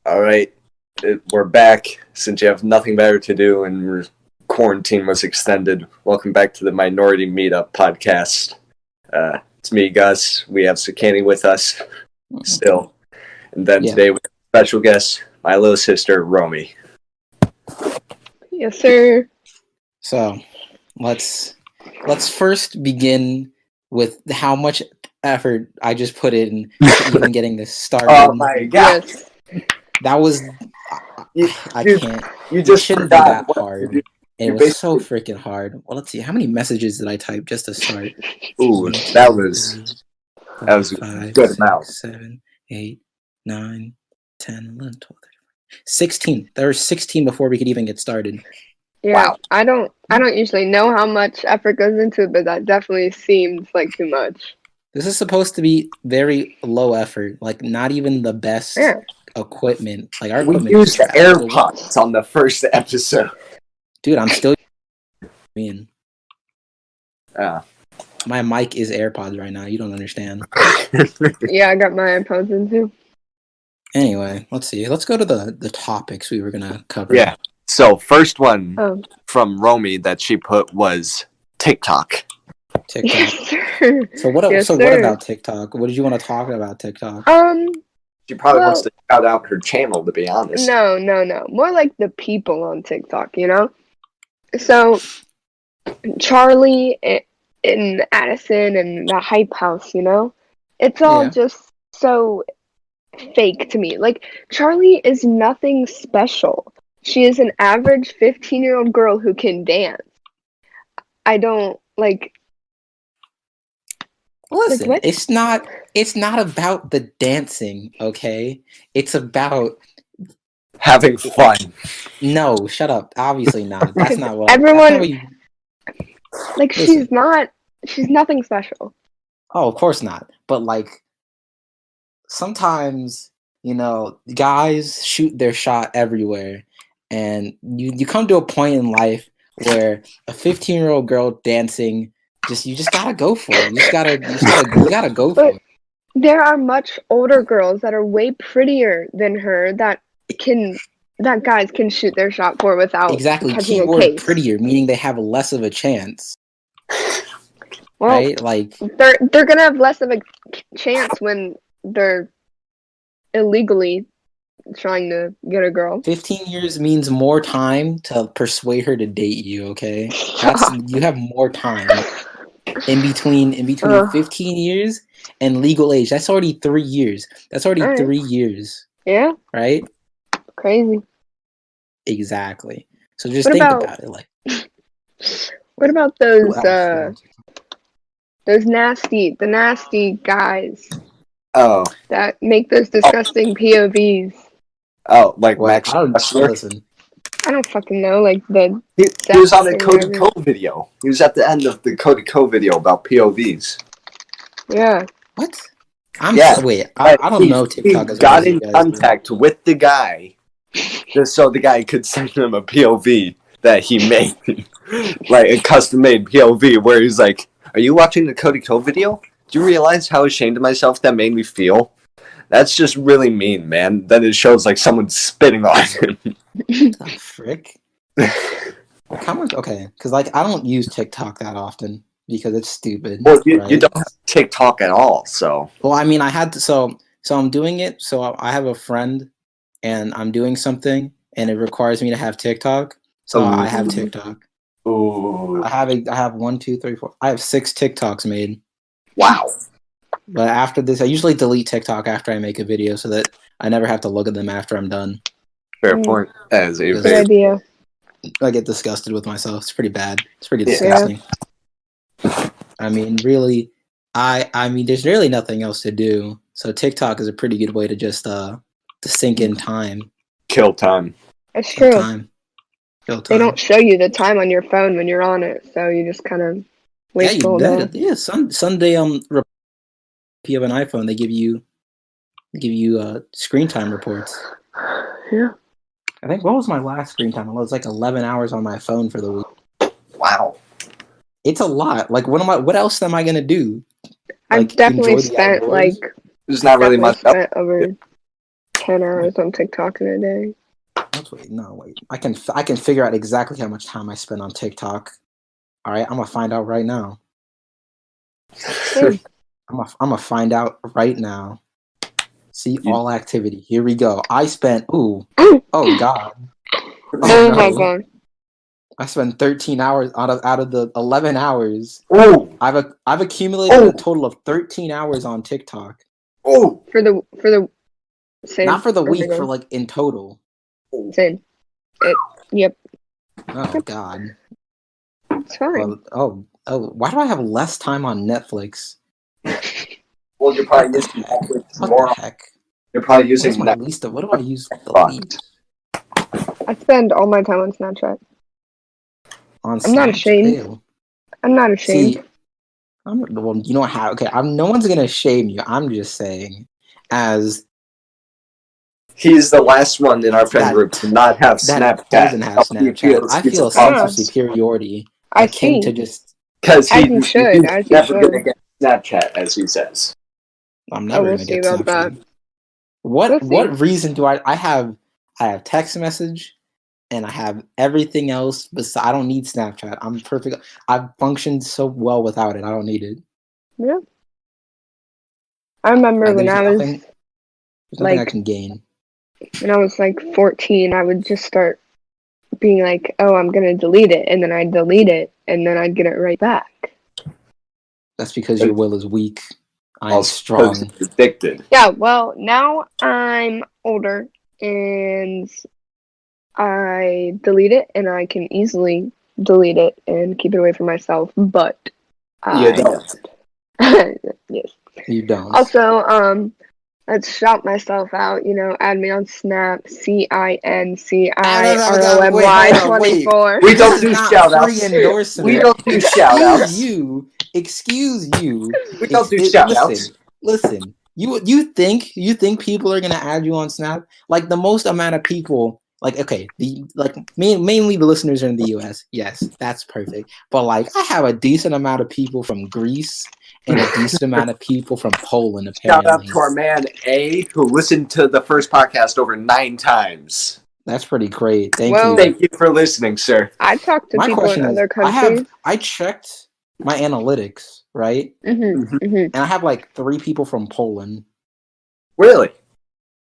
All right, we're back. Since you have nothing better to do and quarantine was extended, welcome back to the Minority Meetup podcast. It's me, Gus. We have Sakani with us still. And then today we have a special guest, my little sister, Romy. Yes, sir. So, let's first begin with how much effort I just put in to even getting this started. Oh my god! Yes. That was I can't. You just shouldn't be that hard. It was so freaking hard. Well, let's see. How many messages did I type just to start? Ooh, that was a good amount. 7, 8, 9, 10, 11, 12, 13, 16. There were 16 before we could even get started. Yeah, wow. I don't usually know how much effort goes into it, but that definitely seems like too much. This is supposed to be very low effort, like not even the best equipment. Like our equipment. We used the AirPods on the first episode. Dude, I'm still mean. My mic is AirPods right now. You don't understand. Yeah, I got my AirPods in too. Anyway, let's see. Let's go to the topics we were gonna cover. Yeah. So first one from Romy that she put was TikTok. TikTok. So what about TikTok? What did you want to talk about TikTok? She probably wants to shout out her channel, to be honest. No. More like the people on TikTok, you know? So Charlie and Addison and the Hype House, you know? It's all just so fake to me. Like, Charlie is nothing special. She is an average 15-year-old girl who can dance. I don't, like... Listen, like, it's not about the dancing, okay? It's about... having fun. No, shut up. Obviously not. That's not what... Everyone... Like, listen. She's nothing special. Oh, of course not. But, like, sometimes, you know, guys shoot their shot everywhere. And you come to a point in life where a 15-year-old girl dancing, you just gotta go for it. You gotta go for it. There are much older girls that are way prettier than her that guys can shoot their shot for without exactly catching keyword a case. Prettier, meaning they have less of a chance. Well, right? Like they're gonna have less of a chance when they're illegally trying to get a girl. 15 years means more time to persuade her to date you, okay? You have more time in between 15 years and legal age. That's already 3 years. That's already 3 years. Yeah. Right? Crazy. Exactly. So just think about it. Like, what about those nasty guys? Oh. That make those disgusting POVs. Oh, like what? Max. Listen. I don't fucking know. Like he was on a Cody Co video. He was at the end of the Cody Co video about POVs. Yeah. What? Wait, I don't know TikTok. He got in contact with the guy just so the guy could send him a POV that he made. Like a custom-made POV where he's like, "Are you watching the Cody Co video? Do you realize how ashamed of myself that made me feel? That's just really mean, man." Then it shows like someone spitting on him. The frick? Okay, because like I don't use TikTok that often because it's stupid. Well, you don't have TikTok at all, so. Well, I mean, I had to. So I'm doing it. So I have a friend, and I'm doing something, and it requires me to have TikTok. So I have TikTok. Ooh. I have 1, 2, 3, 4. I have 6 TikToks made. Wow. But after this, I usually delete TikTok after I make a video so that I never have to look at them after I'm done. Fair point. As a good idea. I get disgusted with myself. It's pretty bad. It's pretty disgusting. Yeah. I mean, really, I mean, there's really nothing else to do. So TikTok is a pretty good way to just to sink in time. Kill time. That's true. They don't show you the time on your phone when you're on it, so you just kind of wait for it. Yeah, Sunday if you have an iPhone, they give you screen time reports. Yeah. I think what was my last screen time? It was like 11 hours on my phone for the week. Wow. It's a lot. Like what else am I gonna do? I've definitely spent like there's not really much over 10 hours on TikTok in a day. Wait. I can figure out exactly how much time I spend on TikTok. All right, I'm gonna find out right now. Same. I'm gonna find out right now. See all activity. Here we go. I spent oh god. Oh my god. I spent 13 hours out of the 11 hours. Oh. I've accumulated a total of 13 hours on TikTok. Oh. For the same. Not for the week, for like in total. Same. Yep. Oh god. It's fine. Well, why do I have less time on Netflix? Well, you're probably using Netflix What more. the heck? You're probably using Netflix. What do I use the least? I spend all my time on Snapchat. I'm not ashamed. Ew. I'm not ashamed. See, well, you know how? Okay, no one's gonna shame you. I'm just saying, as he's the last one in our friend group to not have Snapchat. Doesn't have Snapchat. I feel a sense of superiority. I see. To just because he's never should. gonna get Snapchat, as he says. I'm never gonna get Snapchat. That. What reason do I have text message? And I have everything else, but I don't need Snapchat. I'm perfect. I've functioned so well without it. I don't need it. Yeah. I remember when I was there's nothing I can gain. When I was like 14, I would just start being like, "Oh, I'm gonna delete it," and then I'd delete it, and then I'd get it right back. That's because your will is weak. I'm strong. Addicted. Yeah. Well, now I'm older and I delete it, and I can easily delete it and keep it away from myself, but you don't. Yes. You don't. Also, let's shout myself out, add me on Snap, CINCIROMY24. We don't do shout outs. We don't do shout outs. Excuse you. We don't do shout outs. Listen. You think people are gonna add you on Snap? Like the most amount of people, mainly the listeners are in the US. Yes, that's perfect. But like I have a decent amount of people from Greece and a decent amount of people from Poland. Apparently. Shout out to our man A, who listened to the first podcast over 9 times. That's pretty great. Thank you. Thank you for listening, sir. I talked to people in other countries. I checked my analytics, right? And I have like 3 people from Poland. Really?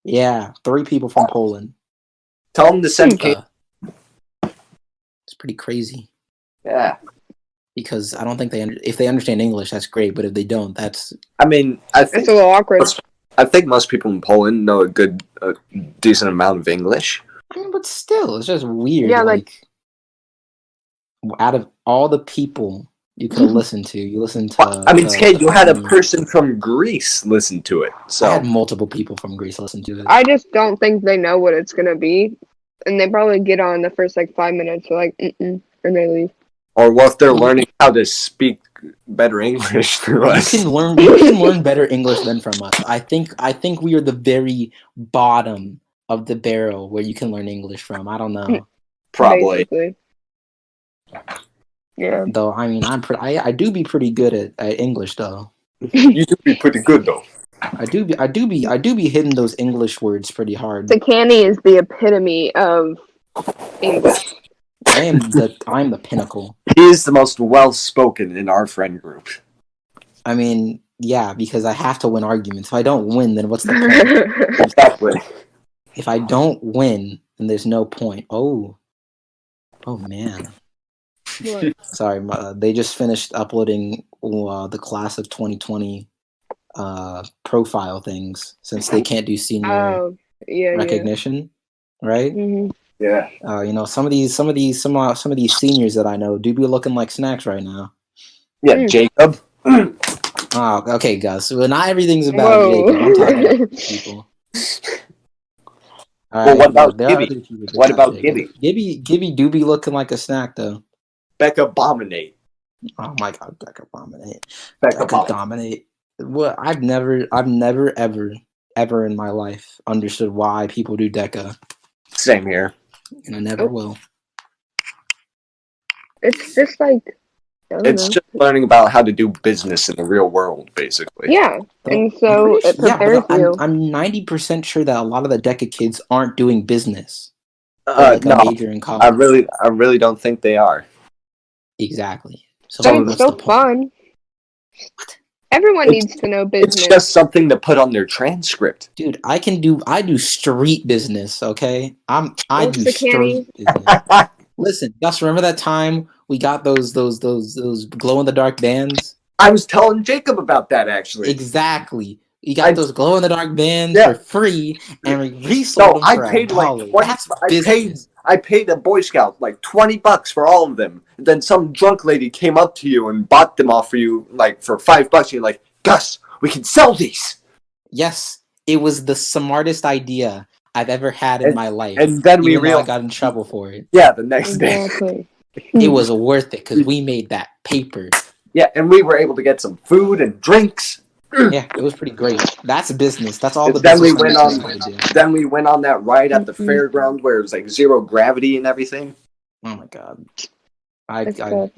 Yeah, 3 people from Poland. Tell them to send Kate. It's pretty crazy. Yeah. Because I don't think if they understand English, that's great. But if they don't, that's... I think it's a little awkward. I think most people in Poland know a decent amount of English. But still, it's just weird. Yeah, out of all the people you could listen to, you listen to... Kate, you had a person from Greece listen to it. So I had multiple people from Greece listen to it. I just don't think they know what it's going to be. And they probably get on the first 5 minutes, they're like, and they leave. Or what if they're learning how to speak better English through us? You can learn better English than from us. I think we are the very bottom of the barrel where you can learn English from. I don't know. Probably. Basically. Yeah. Though I do be pretty good at English though. You do be pretty good though. I do be hitting those English words pretty hard. The canny is the epitome of English. I'm the pinnacle. He is the most well-spoken in our friend group. I mean, yeah, because I have to win arguments. If I don't win, then what's the point? Exactly. If I don't win, then there's no point. Oh man. What? Sorry, they just finished uploading the class of 2020 profile things since they can't do senior recognition, right? Mm-hmm. Yeah. Some of these seniors that I know do be looking like snacks right now. Yeah, Jacob. Oh, okay, Gus. Well, not everything's about Jacob. I'm talking about people. All right, what about Gibby? What about Gibby? Gibby do be looking like a snack though. Becca Abominate. Oh my God, Becca Abominate. Becca Dominate. Well, I've never ever in my life understood why people do Deca. Same here. And I never will. It's just like don't It's know. just learning about how to do business in the real world, basically. Yeah, and so it Yeah, prepares but you. I'm 90% sure that a lot of the DECA kids aren't doing business or like a No, major in I college. really don't think they are. Exactly. So But then it's what's still the point? fun. Everyone It's- needs to know It's business. just something to put on their transcript. Dude, I do street business, okay? I What's do the canny? street business. Listen, Gus, remember that time we got those glow in the dark bands? I was telling Jacob about that actually. Exactly. We got those glow in the dark bands Yeah. for free, and we resold them I for paid like $1. 20. That's business. I paid a Boy Scout like $20 for all of them. And then some drunk lady came up to you and bought them off for you like for $5. And you're like, Gus, we can sell these. Yes, it was the smartest idea I've ever had in my life. And then we even though I realized, got in trouble for it. yeah, the next day. Exactly. It was worth it because we made that paper. Yeah, and we were able to get some food and drinks. Yeah, it was pretty great. That's business. That's all And the then we business went know on. how to do. Then we went on that ride at the Mhm. fairground where it was like zero gravity and everything. Oh my god. That's good.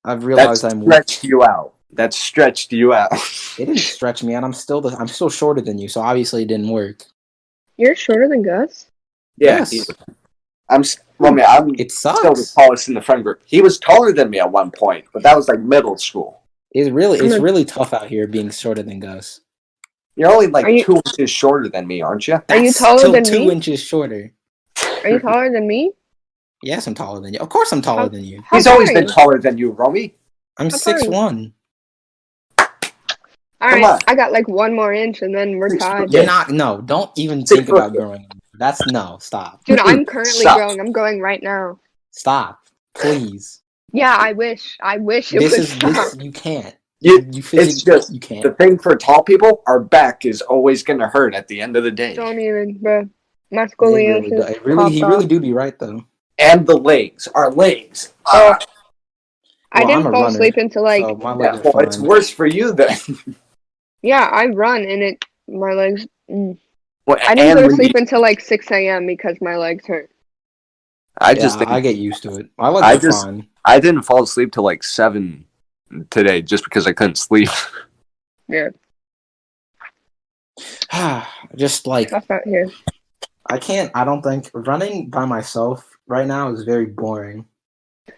I've realized That I'm weak. stretched you out. That stretched you out. It didn't stretch me, and I'm still shorter than you, so obviously it didn't work. You're shorter than Gus? Yeah, Yes. I'm It still the sucks. tallest in the friend group. He was taller than me at one point, but that was like middle school. It's really tough out here being shorter than Gus. You're only like Are you- 2 inches shorter than me, aren't you? Are you That's taller still than 2 me? inches shorter. Are you taller than me? Yes, I'm taller than you. Of course I'm taller than you. How He's tall always are been you? taller than you, Romy. I'm How tall are you? 6'1". Come on. Alright, I got like 1 more inch and then we're 6 tied. foot. You're not. No, don't even 6 think foot. about growing. Stop. Dude, I'm currently Stop. growing. I'm going right now. Stop. Please. Yeah, I wish it This would is stop. this. You can't. You- You physically. It's just You can't. the thing for tall people. Our back is always gonna hurt at the end of the day, Don't even, bro. My It really, scoliosis it really, he popped really off. do be right though. and the legs. Our legs. Oh, I Well, didn't I'm a fall runner, asleep until like so my Yeah, legs are well, it's fine. worse for you then. yeah, I run and my legs. Well, I didn't go to we sleep need- until like 6 a.m. because my legs hurt. I Yeah, just think I get used to it. My legs I are just- fine. I didn't fall asleep till like 7 today just because I couldn't sleep. Yeah, Just like tough out here. I can't. I don't think running by myself right now is very boring.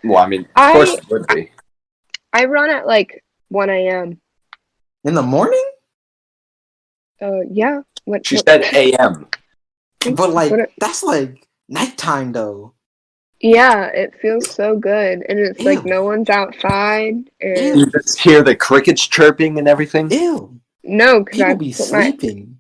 Well, I mean, of course it would be. I run at like 1 a.m. In the morning, Yeah. What? She said AM. but like What- that's like nighttime though. Yeah, it feels so good, and it's like Ew. no one's outside, and You just hear the crickets chirping and everything. Ew. no, because People be sleeping.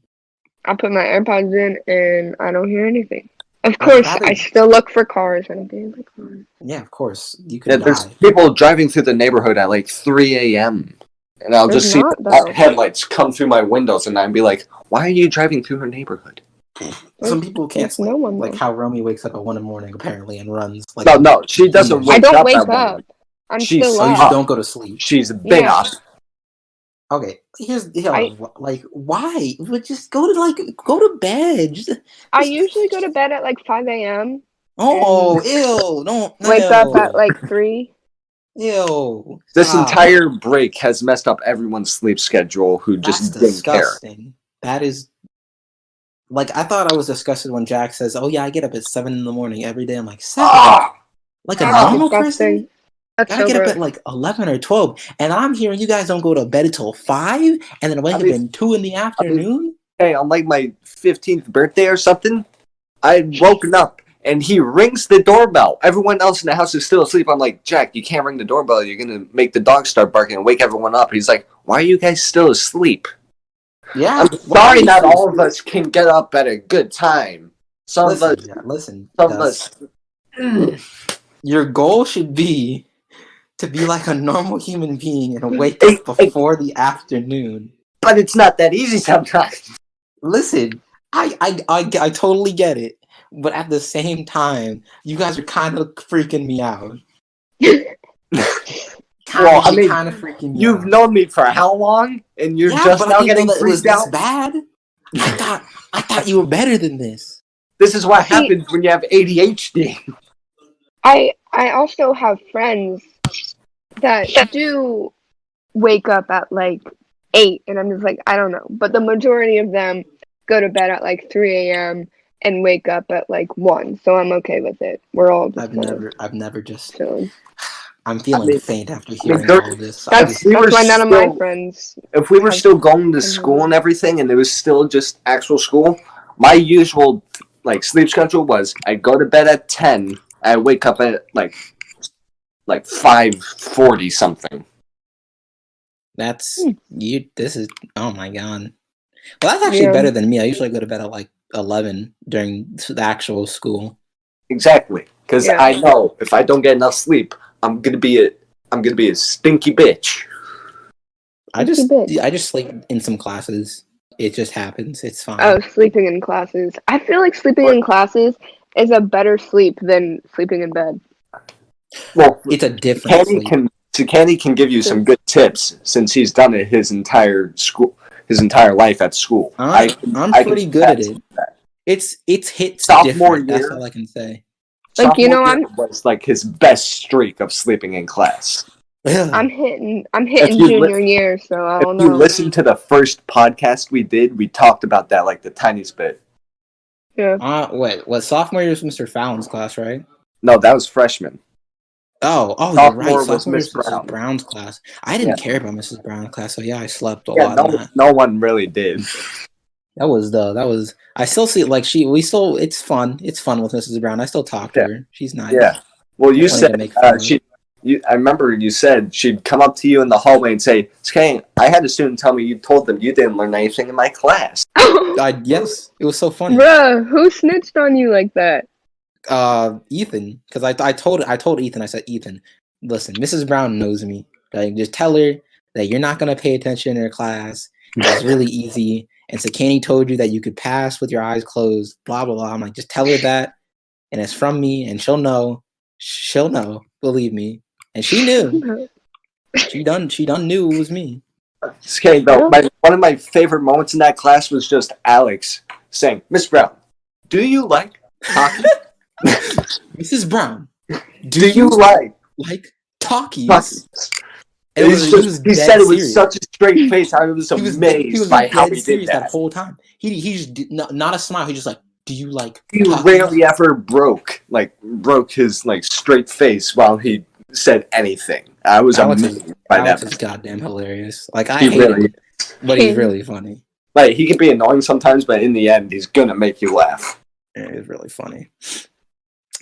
I put my AirPods in, and I don't hear anything. Of I'd course, rather- I still look for cars, and I'm in the car. Yeah, of course. You Yeah, could there's die. people driving through the neighborhood at like 3 a.m. And I'll There's just see not, the though. headlights come through my windows and I'd be like, why are you driving through her neighborhood? Some people can't There's sleep. no one Like though. how Romy wakes up at 1 a.m. apparently and runs. Like No, she doesn't years. wake I don't up wake at 1. up. I'm She's still Oh, you up. just don't go to sleep. She's been Yeah. up. Okay, here's I- like why? But just go to bed. I usually go to bed at like 5 a.m. Oh, ew! Don't Wake up ew. at like 3. Ew. This Stop. entire break has messed up everyone's sleep schedule who That's just didn't care. disgusting. That is like I thought I was disgusted when Jack says, "Oh yeah, I get up at 7 in the morning every day." I'm like 7, Ah! like a That's normal person. disgusting. That's Gotta so get up gross. at like 11 or 12, and I'm hearing you guys don't go to bed until 5, and then wake up mean- at 2 in the afternoon. Hey, on like my 15th birthday or something, I'd woken up and he rings the doorbell. Everyone else in the house is still asleep. I'm like, Jack, you can't ring the doorbell. You're going to make the dog start barking and wake everyone up. He's like, why are you guys still asleep? Yeah, I'm sorry not all of us can get up at a good time. Some of us... Listen, Some of Gus, us... your goal should be to be like a normal human being and wake Hey, up before the afternoon. But it's not that easy sometimes. Listen, I totally get it, but at the same time, you guys are kind of freaking me out. Well, I mean, kind of freaking me You've out. known me for how long? And you're Yeah, just but now I didn't getting know that it was freaked this out? bad. I thought you were better than this. This is what happens when you have ADHD. I also have friends that do wake up at like 8, and I'm just like, I don't know. But the majority of them go to bed at like 3 a.m. and wake up at like 1, so I'm okay with it. We're all just I've never just. chilling. I'm feeling faint after hearing there- all of this. That's why none of my friends. If we were have- still going to school and everything, and it was still just actual school, my usual like sleep schedule was I'd go to bed at 10, I wake up at like 5:40 something. That's you. This is oh my god. Well, that's actually better than me. I usually go to bed at like 11 during the actual school. Exactly, because I know if I don't get enough sleep, I'm gonna be a stinky bitch. I just sleep in some classes. It just happens. It's fine. Oh, sleeping in classes. I feel like sleeping in classes is a better sleep than sleeping in bed. Well, it's a different sleep. Candy can give you some good tips since he's done it his entire life at school. I'm pretty good at it. It's hits sophomore different. Year, that's all I can say. Like was like his best streak of sleeping in class. I'm hitting junior year, so I don't know. If you listen to the first podcast we did, we talked about that like the tiniest bit. Yeah. What sophomore year was Mr. Fallon's class, right? No, that was freshman. Oh, you're right. Sophomore was Mrs. Brown's class. I didn't care about Mrs. Brown's class, so I slept a lot on that. No one really did. That was. I still see it's fun. It's fun with Mrs. Brown. I still talk to her. She's nice. Yeah. Well, you said I remember you said she'd come up to you in the hallway and say, "Skang, I had a student tell me you told them you didn't learn anything in my class." Yes, it was so funny. Bruh, who snitched on you like that? Ethan, because I told Ethan, I said, Ethan, listen, Mrs. Brown knows me. Like, just tell her that you're not gonna pay attention in her class. It's really easy. And Sakani told you that you could pass with your eyes closed. Blah blah blah. I'm like, just tell her that, and it's from me, and she'll know. She'll know. Believe me. And she knew. She done knew it was me. Okay, though, one of my favorite moments in that class was just Alex saying, "Miss Brown, do you like hockey?" Mrs. Brown, do you like talkies? He said it with such a straight face. I was amazed by how he did that whole time. He just not a smile. He just like, do you like? He rarely ever broke his straight face while he said anything. I was amazed by that. Alex is goddamn hilarious. Like I hate him, but he's really funny. Like he can be annoying sometimes, but in the end, he's gonna make you laugh. Yeah, he's really funny.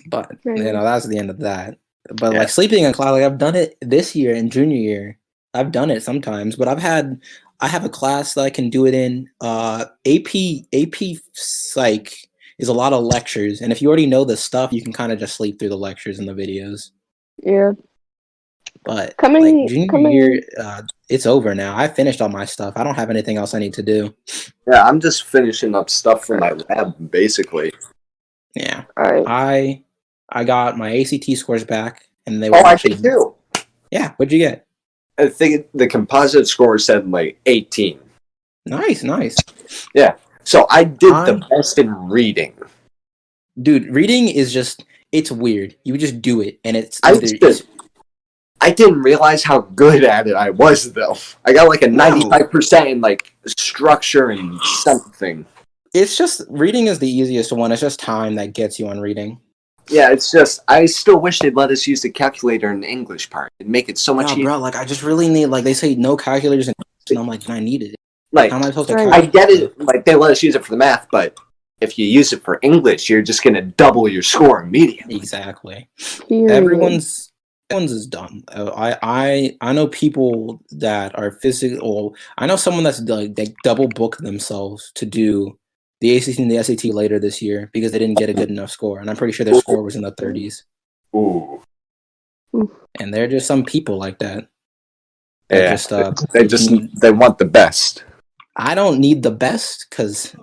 But that's the end of that. But like sleeping in class, like I've done it this year in junior year. I've done it sometimes, but I have a class that I can do it in. AP Psych is a lot of lectures, and if you already know the stuff, you can kind of just sleep through the lectures and the videos. Yeah. But junior year, it's over now. I finished all my stuff. I don't have anything else I need to do. Yeah, I'm just finishing up stuff for my lab, basically. Yeah. All right. I got my ACT scores back, and they were I did too. Yeah, what'd you get? I think the composite score said 18. Nice. Yeah, so I did the best in reading. Dude, reading is it's weird. You just do it, and I didn't realize how good at it I was, though. I got a 95% in structure and something. It's just reading is the easiest one. It's just time that gets you on reading. Yeah, it's just I still wish they'd let us use the calculator in the English part. It'd make it so much easier. Bro, I just really need they say no calculators, and I'm like, I need it. How am I supposed to? I get it. They let us use it for the math, but if you use it for English, you're just gonna double your score immediately. Exactly. Everyone's is done. I know people that are physical. I know someone that's they double book themselves to do the ACT and the SAT later this year because they didn't get a good enough score, and I'm pretty sure their score was in the 30s. Ooh. And there are just some people like that. Yeah, they want the best. I don't need the best because,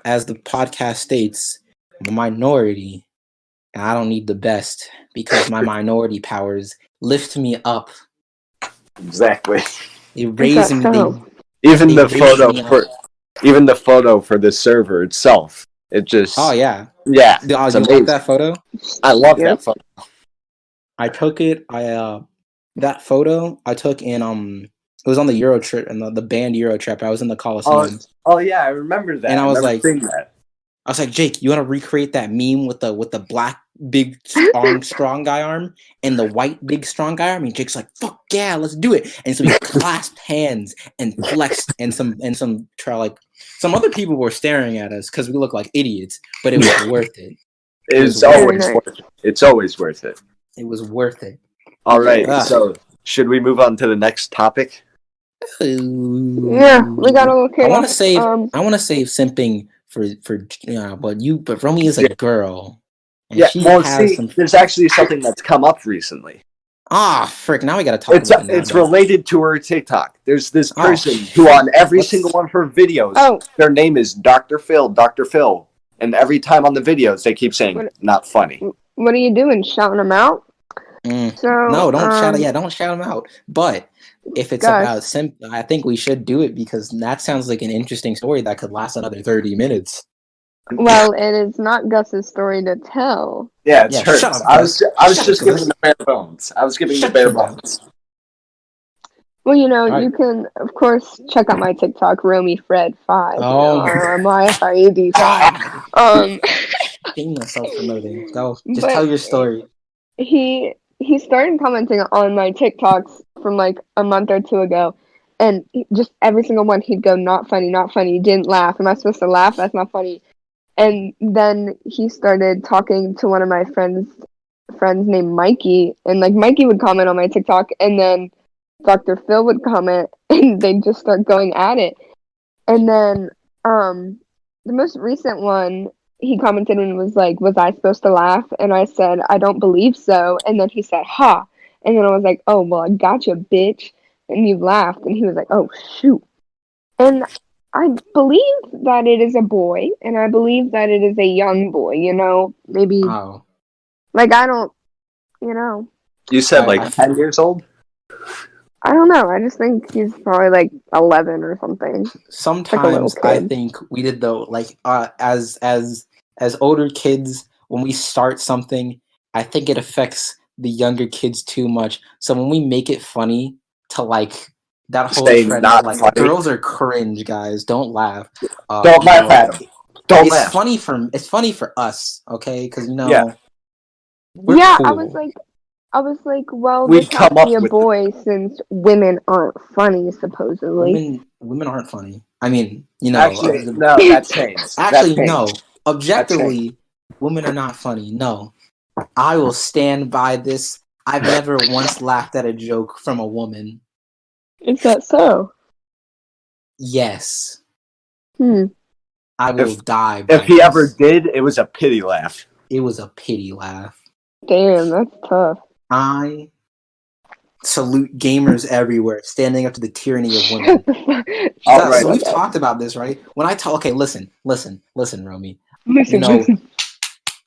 as the podcast states, I'm a minority, and I don't need the best because my minority powers lift me up. Exactly. It raised me. Even the photo for the server itself. It just. Oh yeah. Yeah. You like that photo? I love that photo. I took it. I that photo I took in it was on the Euro trip and the band Euro trip. I was in the Coliseum. Oh yeah, I remember that. And I was like, seeing that. I was like, Jake, you want to recreate that meme with the black big strong guy arm and the white big strong guy arm? And Jake's like, fuck yeah, let's do it. And so we clasped hands and flexed, and some other people were staring at us because we looked like idiots, but it was worth it. It's always worth it. It's always worth it. It was worth it. All right, so should we move on to the next topic? Yeah, we got a little kid. I want to save simping but Romy is a girl. And there's actually something that's come up recently. Frick, now we gotta talk about it. It's related to her TikTok. There's this person who on every single one of her videos, their name is Dr. Phil, and every time on the videos they keep saying, not funny. What are you doing, shouting them out? So, no, don't shout them out. But if it's about simp, I think we should do it because that sounds like an interesting story that could last another 30 minutes. Well, it is not Gus's story to tell. Yeah, it's hers. I was just giving the bare bones. Well, you can, of course, check out my TikTok, RomyFred5. RomyFred5. Being self-promoting. Go. Just tell your story. He started commenting on my TikToks from like a month or two ago, and just every single one he'd go, not funny, didn't laugh. Am I supposed to laugh? That's not funny. And then he started talking to one of my friends named Mikey, and like Mikey would comment on my TikTok, and then Dr. Phil would comment, and they'd just start going at it. And then the most recent one, he commented and was like, was I supposed to laugh? And I said, I don't believe so. And then he said, ha. And then I was like, oh, well, I got you, bitch. And you laughed. And he was like, oh, shoot. And I believe that it is a boy. And I believe that it is a young boy, maybe. Oh. Like, I don't, You said like 10 years old? I don't know. I just think he's probably like 11 or something. Sometimes I think we did though, like as older kids, when we start something, I think it affects the younger kids too much. So when we make it funny to like that whole trend, like funny. Girls are cringe, guys. Don't laugh. Don't laugh at them. Don't laugh. It's funny for us, okay? Because we're cool. I was like, well, this has to be a boy since women aren't funny, supposedly. Women aren't funny. I mean, Actually, no, that changed. No. Objectively, women are not funny. No. I will stand by this. I've never once laughed at a joke from a woman. Is that so? Yes. I will die. If he ever did, it was a pity laugh. It was a pity laugh. Damn, that's tough. I salute gamers everywhere standing up to the tyranny of women. So we've talked about this, right? When I talk, okay, listen, Romy. Listen.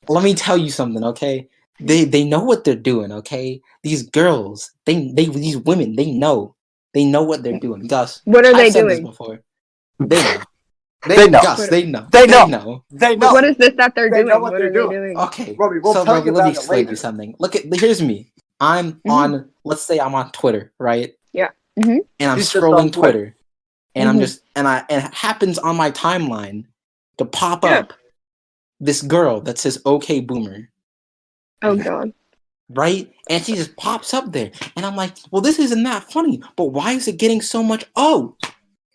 Let me tell you something, okay? They know what they're doing, okay? These girls, these women, they know what they're doing. Gus, what are they This doing? before. They know. Gus, they know. They know. What is this that they're doing? Know what they're doing. Okay, Robbie, let me explain you something. Here's me. I'm on. Let's say I'm on Twitter, right? Yeah. Mm-hmm. And I'm scrolling Twitter, and I'm just and it happens on my timeline to pop up this girl that says "Okay, Boomer." Oh God. Right, and she just pops up there, and I'm like, "Well, this isn't that funny, but why is it getting so much?" Oh.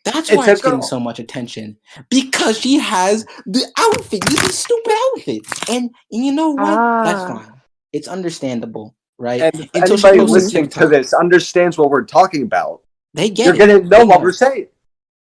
That's why it's getting so much attention. Because she has the outfit. This is stupid outfit. And you know what? That's fine. It's understandable, right? And anybody listening to this understands what we're talking about. They get You're going to know what we're saying.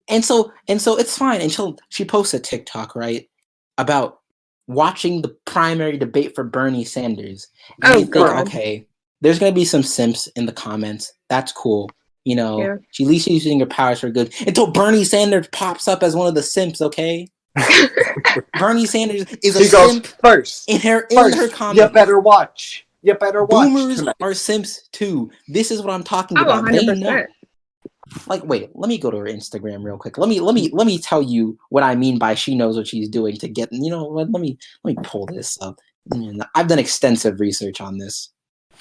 And so it's fine. And she posts a TikTok, right? About watching the primary debate for Bernie Sanders. And you think, okay, there's going to be some simps in the comments. That's cool. At least she's using her powers for good. Until Bernie Sanders pops up as one of the simps, okay? Bernie Sanders is a simp first. In her comments. You better watch. Boomers are simps too. This is what I'm talking about. 100%. They know. Like, wait, let me go to her Instagram real quick. Let me tell you what I mean by she knows what she's doing to get. Let me pull this up. I've done extensive research on this.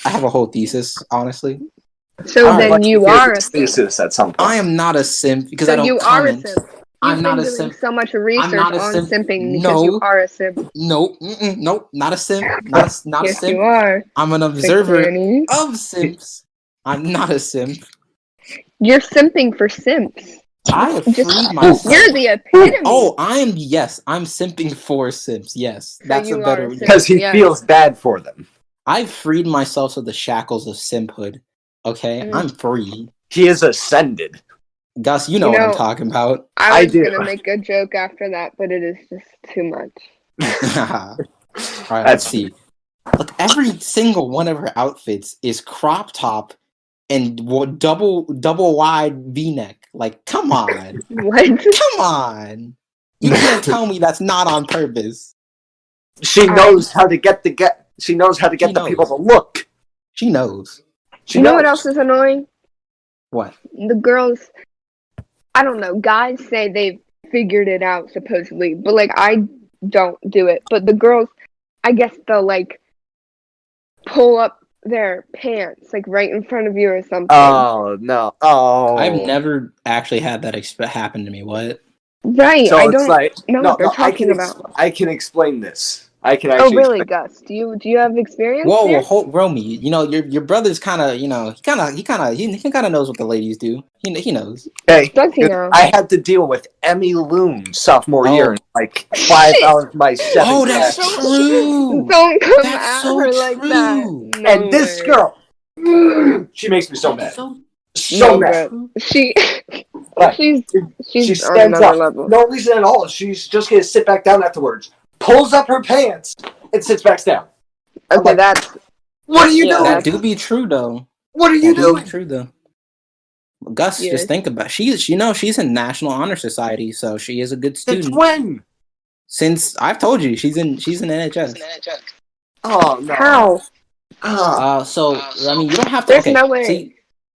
I have a whole thesis, honestly. So All right. then you are a simp. Thesis at some point. I am not a simp because So I don't you comment. are a simp. I'm You've not been a doing simp. so much I'm research not a on simp. simping because you are a simp. Nope, not a simp. Not a Yes, simp. you are. I'm an observer Danny. of simps. I'm not a simp. You're simping for simps. I have Just- freed myself. You're the epitome. Oh, I'm simping for simps. Yes, So that's you a better. are a simp. Because he Yes. feels bad for them. I've freed myself of the shackles of simphood. Okay, I'm free. He is ascended. Gus, you know what I'm talking about. I was do. gonna make a joke after that, but it is just too much. All right, let's see. Look, every single one of her outfits is crop top and double wide V-neck. Like, come on. What? Come on. You can't tell me that's not on purpose. She knows how to get the people to look. She knows. You know what else is annoying? What? The girls, I don't know, guys say they've figured it out supposedly, but like I don't do it. But the girls, I guess they'll like pull up their pants like right in front of you or something. Oh no! Oh, I've never actually had that happen to me. What? Right, So I it's don't like know what they're talking about. I can explain this. I can actually. Oh really, Gus? Do you have experience? Whoa, Romy, you know your brother's kind of, you know, he kind of knows what the ladies do. He knows. Hey, Does he know? I had to deal with Emmy Loon sophomore year in like 5 hours of my 7th Oh, that's class. true. Don't come That's at so her like true. that. No And this way. girl, she makes me so mad. So No, mad. bro. She's She on stands another up. level. No reason at all. She's just gonna sit back down afterwards. Pulls up her pants and sits back down. I'm Okay, like, that's what are you yeah, doing? that do be true though. What are you That do doing? be true though. Gus, Yes. just think about she's in National Honor Society, so she is a good student. Since when? Since I've told you, she's in NHS. Oh no. How? So I mean, you don't have to. There's Okay, no way. see,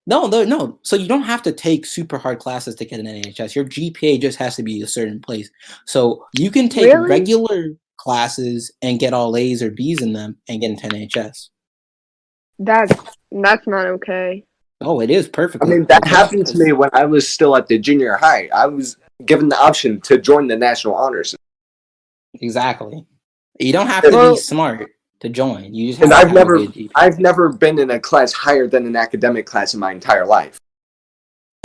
no. So you don't have to take super hard classes to get an NHS. Your GPA just has to be a certain place. So you can take Really? regular classes and get all A's or B's in them and get into NHS. That's not okay. Oh, it is I perfectly. mean, that happened to me when I was still at the junior high. I was given the option to join the National Honors. Exactly. You don't have to be smart to join. You just have And to I've have never, a good GPA. I've never been in a class higher than an academic class in my entire life.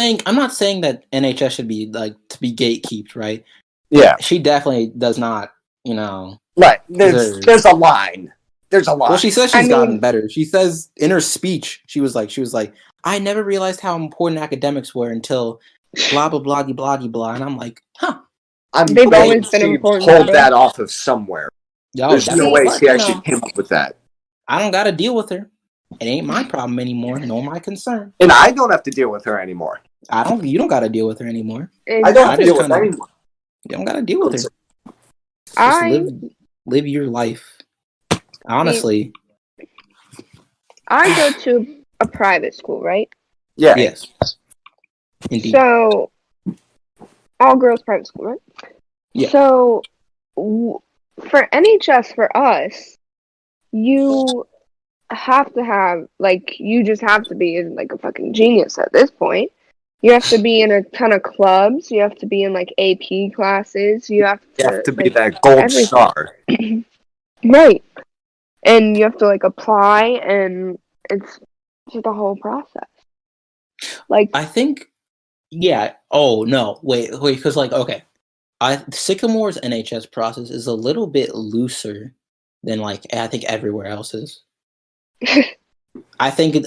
I'm not saying that NHS should be like to be gatekept, right? Yeah, She definitely does not, you know. right. There's a line. There's a line. Well, she says she's gotten better. She says in her speech, she was like, I never realized how important academics were until blah blah blah blah blah, and I'm like, huh. They've always been important. Pulled that off of somewhere. Yo, there's no way she actually came up with that. I don't got to deal with her. It ain't my problem anymore, nor my concern. And I don't have to deal with her anymore. You don't got to deal with her anymore. I don't have to deal with her anymore. You don't got to deal with her. Just live your life. Honestly. I go to a private school, right? Yeah. Yes. Indeed. So, all girls private school, right? Yeah. So, for NHS for us, you have to have, like, you just have to be like a fucking genius at this point. You have to be in a ton of clubs. You have to be in, like, AP classes. You have to be that gold star. Right. And you have to, like, apply, and it's just a whole process. Like, I think, yeah. Oh, no. Wait, because, like, okay. Sycamore's NHS process is a little bit looser than, like, I think everywhere else is. I think,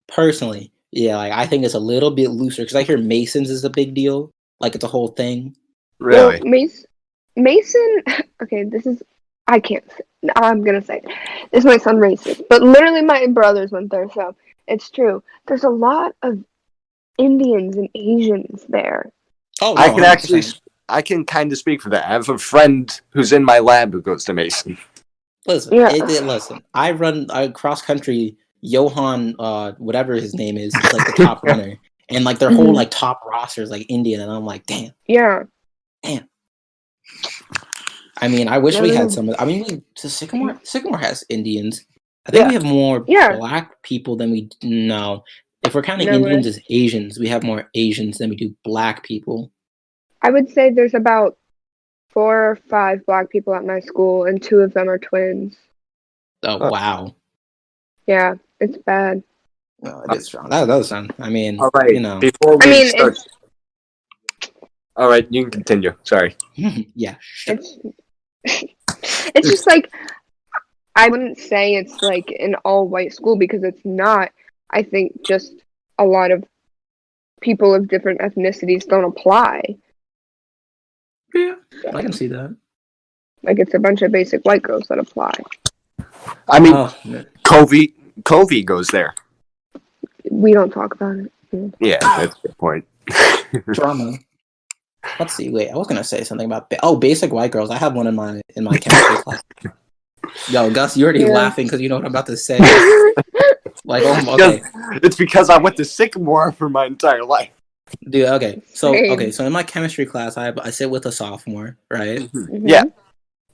personally, yeah, like, I think it's a little bit looser, because I hear Mason's is a big deal. Like, it's a whole thing. Really? Well, Mason, okay, I can't say, I'm gonna say, this might sound racist, but literally my brothers went there, so it's true. There's a lot of Indians and Asians there. Oh, no, I can kind of speak for that. I have a friend who's in my lab who goes to Mason. Listen, listen. I run cross country. Johan, whatever his name is like the top runner, and like their whole like top roster is like Indian, and I'm like, damn. Yeah. Damn. I mean, I wish we had some. I mean, Sycamore has Indians. I think we have more black people than we know. If we're counting No Indians way. as Asians, we have more Asians than we do Black people. I would say there's about 4 or 5 Black people at my school, and 2 of them are twins. Oh, wow. Yeah, it's bad. No, it is strong. That does sound. I mean, All right. you know. Before we I mean, start. All right, you can continue. Sorry. Yeah. It's just like, I wouldn't say it's like an all-white school because it's not. I think just a lot of people of different ethnicities don't apply. Yeah, I can see that. Like, it's a bunch of basic white girls that apply. I mean, Covey goes there. We don't talk about it. Yeah, that's a good point. Drama. Let's see. Wait, I was gonna say something about basic white girls. I have one in my chemistry class. Yo, Gus, you're already laughing because you know what I'm about to say. Like, oh, okay. It's because I went to Sycamore for my entire life. Dude, okay. So in my chemistry class, I sit with a sophomore, right? Mm-hmm. Yeah.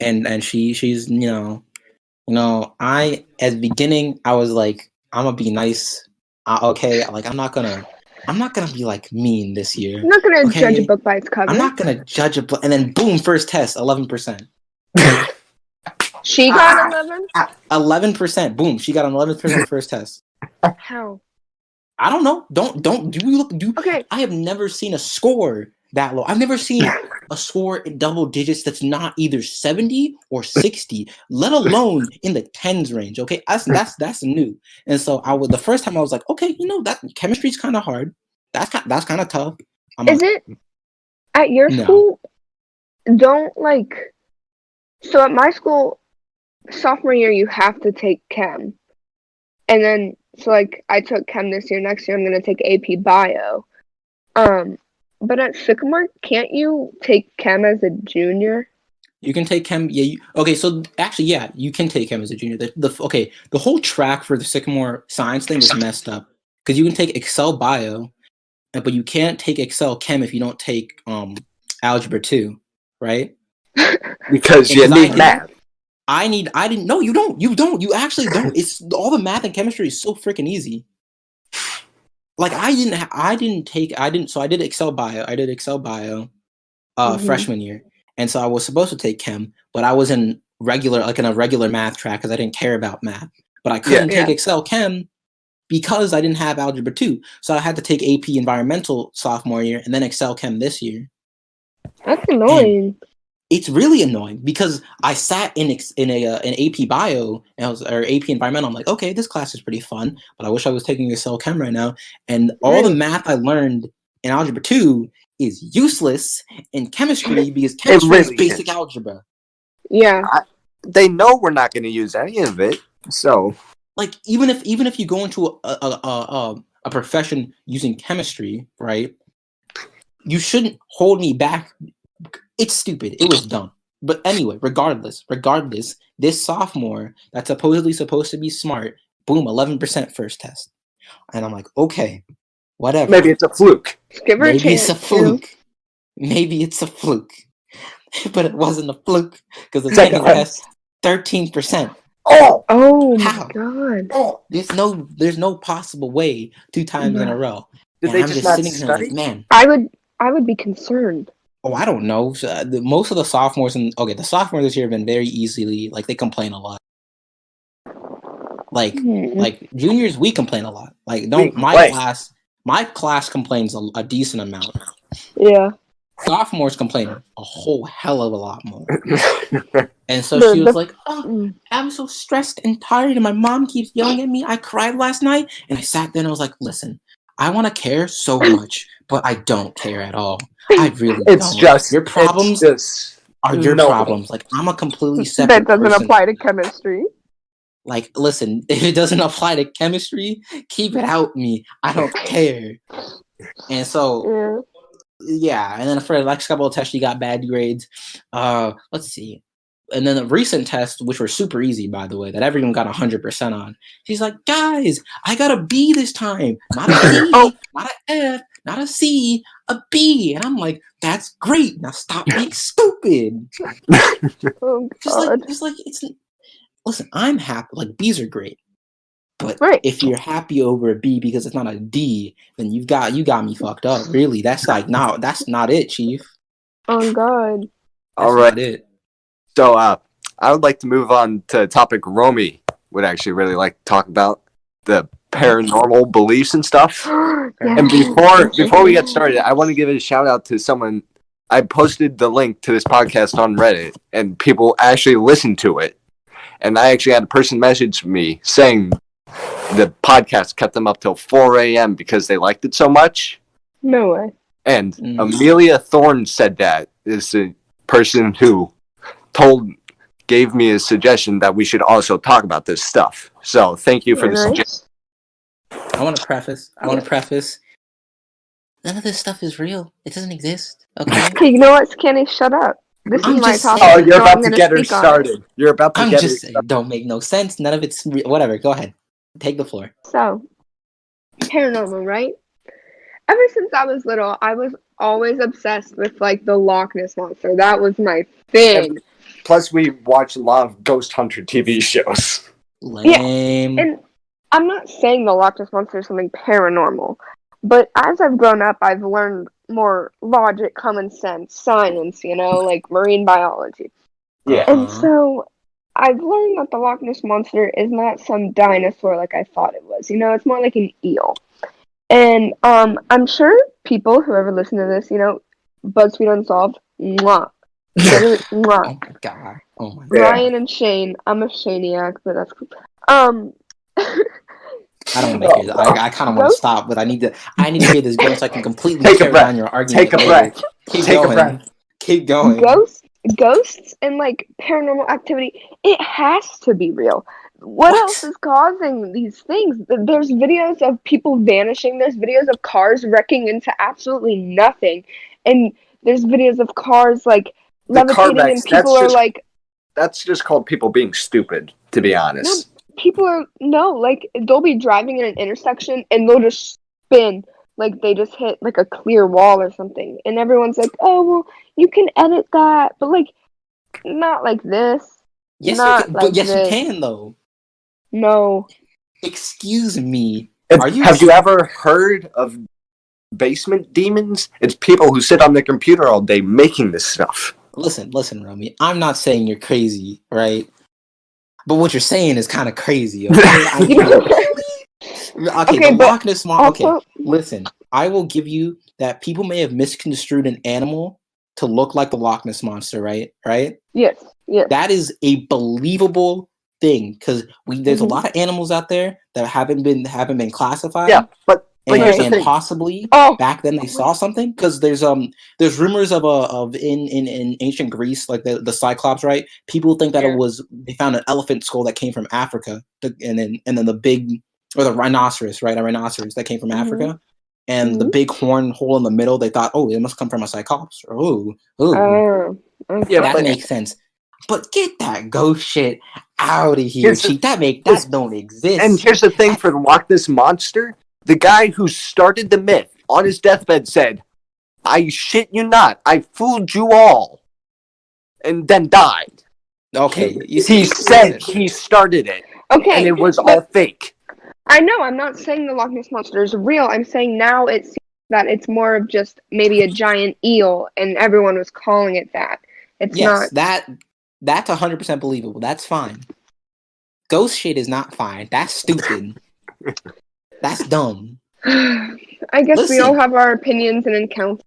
And she's I at the beginning I was like, I'm gonna be nice. Okay, like I'm not gonna be like mean this year. I'm not gonna judge a book by its cover. I'm not gonna judge a book, and then boom, first test, 11%. She got 11. 11%. Boom, she got an 11% first test. How? I don't know. Don't do you look? Okay. I have never seen a score that low. I've never seen a score in double digits that's not either 70 or 60, let alone in the tens range. Okay, that's new. And so the first time I was like, okay, that chemistry's kind of hard. That's kind of tough. Is it at your school? Don't like. So at my school, sophomore year you have to take chem, and then like I took chem this year. Next year I'm gonna take AP Bio. But at Sycamore, can't you take chem as a junior? You can take chem. Yeah. Okay. So actually, yeah, you can take chem as a junior. The whole track for the Sycamore science thing is messed up because you can take Excel Bio, but you can't take Excel Chem if you don't take Algebra 2, right? Because you need math. No, you don't. You actually don't. It's all the math and chemistry is so freaking easy. Like I did Excel Bio. I did Excel Bio freshman year. And so I was supposed to take chem, but I was in a regular math track because I didn't care about math. But I couldn't take Excel Chem because I didn't have Algebra 2. So I had to take AP Environmental sophomore year and then Excel Chem this year. That's annoying. And it's really annoying because I sat in an AP Bio or AP Environmental. I'm like, okay, this class is pretty fun, but I wish I was taking Excel Chem right now. And all the math I learned in Algebra 2 is useless in chemistry because chemistry is basic algebra. Yeah. They know we're not going to use any of it, so like even if you go into a profession using chemistry, right? You shouldn't hold me back. It's stupid. It was dumb. But anyway, regardless, this sophomore that's supposedly supposed to be smart, boom, 11% first test. And I'm like, okay, whatever. Maybe it's a fluke. Give her a chance. It's a fluke. Maybe it's a fluke. But it wasn't a fluke because the second test, 13%. Oh How? My god. Oh. There's no possible way 2 times in a row. Did and they I'm just just not sitting study? here like, man. I would be concerned. Oh, I don't know. Most of the sophomores the sophomores this year have been very easily like they complain a lot. Like juniors, we complain a lot. Like my class complains a decent amount. Yeah. Sophomores complain a whole hell of a lot more. And so she was like, oh, I'm so stressed and tired and my mom keeps yelling at me. I cried last night. And I sat there and I was like, listen, I want to care so much, but I don't care at all. I really don't. Your problems are your problems. Like, I'm a completely separate That doesn't person. apply to chemistry. Like, listen, if it doesn't apply to chemistry, keep it out me. I don't care. And so... Yeah, and then for the next couple of tests, she got bad grades. Let's see. And then the recent tests, which were super easy, by the way, that everyone got 100% on. She's like, guys, I got a B this time. Not a D, not an F, not a C, a B. And I'm like, that's great. Now stop being stupid. Just like, it's... Listen, I'm happy. Like, B's are great. But Right. if you're happy over a B because it's not a D, then you got me fucked up. Really, that's like that's not it, Chief. Oh God. All right. Not it. So I would like to move on to a topic Romy would actually really like to talk about, the paranormal beliefs and stuff. And before we get started, I want to give a shout out to someone. I posted the link to this podcast on Reddit, and people actually listened to it. And I actually had a person message me saying the podcast kept them up till 4 a.m. because they liked it so much. No way. And Amelia Thorne said that is the person who gave me a suggestion that we should also talk about this stuff. So thank you for the suggestion. I want to preface. None of this stuff is real. It doesn't exist. Okay. Okay, you know what, Kenny? Shut up. This is my topic. Oh, you're so about to get her started. You're about to get her started. It don't make no sense. None of it's real. Whatever. Go ahead. Take the floor. So, paranormal, right? Ever since I was little, I was always obsessed with like the Loch Ness monster. That was my thing. Plus, we watch a lot of ghost hunter TV shows. Lame. Yeah, and I'm not saying the Loch Ness monster is something paranormal, but as I've grown up, I've learned more logic, common sense, science, like marine biology. Yeah. And so I've learned that the Loch Ness monster is not some dinosaur like I thought it was. It's more like an eel. And I'm sure people who ever listen to this, BuzzFeed Unsolved, mwah. Mwah. Oh my god. Oh my god. Ryan and Shane. I'm a Shaniac, but that's cool. I don't want to hear that. I kind of want to stop, but I need to hear this going so I can completely tear down your argument. Take a breath. Keep going. Ghosts and like paranormal activity, it has to be real. What else is causing these things? There's videos of people vanishing. There's videos of cars wrecking into absolutely nothing. And there's videos of cars like levitating and people are like... That's just called people being stupid, to be honest. They'll be driving in an intersection and they'll just spin like they just hit like a clear wall or something. And everyone's like, oh, well, you can edit that. But like, not like this. Yes, you can, though. No. Excuse me. Have you ever heard of basement demons? It's people who sit on their computer all day making this stuff. Listen, Romy. I'm not saying you're crazy, right? But what you're saying is kind of crazy, okay? The Loch Ness monster. Okay, listen. I will give you that people may have misconstrued an animal to look like the Loch Ness monster, right? Right? Yes. That is a believable thing because there's a lot of animals out there that haven't been classified. Yeah, but and possibly back then they saw something because there's rumors of in ancient Greece, like the Cyclops, right? People think that they found an elephant skull that came from Africa, and then the big, or the rhinoceros, right? A rhinoceros that came from Africa, and the big horn hole in the middle. They thought, it must come from a Cyclops. That makes sense. But get that ghost shit out of here, Chief. That don't exist. And here's the thing for the Loch Ness monster. The guy who started the myth on his deathbed said, I shit you not, I fooled you all. And then died. Okay. He said he started it. Okay. And it was all fake. I know, I'm not saying the Loch Ness monster is real. I'm saying now it seems that it's more of just maybe a giant eel and everyone was calling it that. It's not. That's 100% believable. That's fine. Ghost shit is not fine. That's stupid. That's dumb. I guess we all have our opinions and encounters.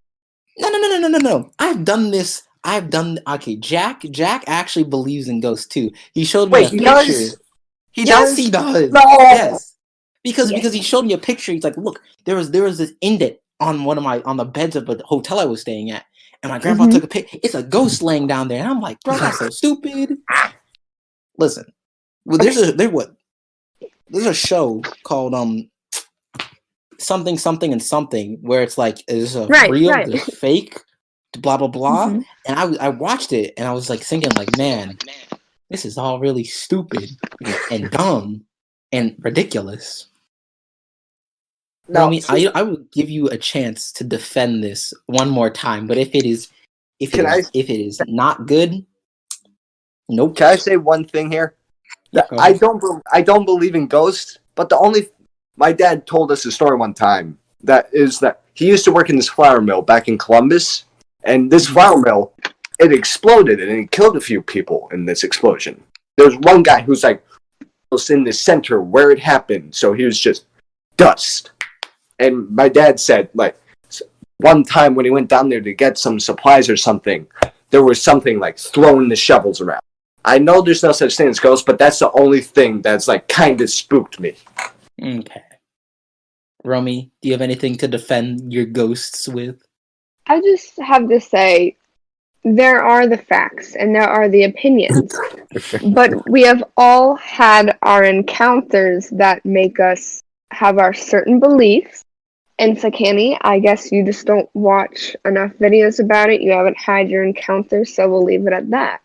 No. I've done this. Okay, Jack actually believes in ghosts too. He showed me a picture. Does? He does? No. Yes. Because he showed me a picture. He's like, look, there was this indent on on the beds of a hotel I was staying at. And my grandpa took a picture. It's a ghost laying down there. And I'm like, bro, that's so stupid. Listen. Well, there's a show called something and something where it's like there's a real, there's fake, blah blah blah. And I watched it and I was like thinking like, man, this is all really stupid and dumb and ridiculous. No, I would give you a chance to defend this one more time, but if it is not good, nope. Can I say one thing here? I don't believe in ghosts, But my dad told us a story one time that he used to work in this flour mill back in Columbus, and this flour mill, it exploded and it killed a few people in this explosion. There's one guy who's like in the center where it happened, so he was just dust. And my dad said, like, one time when he went down there to get some supplies or something, there was something like throwing the shovels around. I know there's no such thing as ghosts, but that's the only thing that's like kind of spooked me. Okay. Romy, do you have anything to defend your ghosts with? I just have to say, there are the facts and there are the opinions. But we have all had our encounters that make us have our certain beliefs. And Sakani, I guess you just don't watch enough videos about it. You haven't had your encounters, so we'll leave it at that.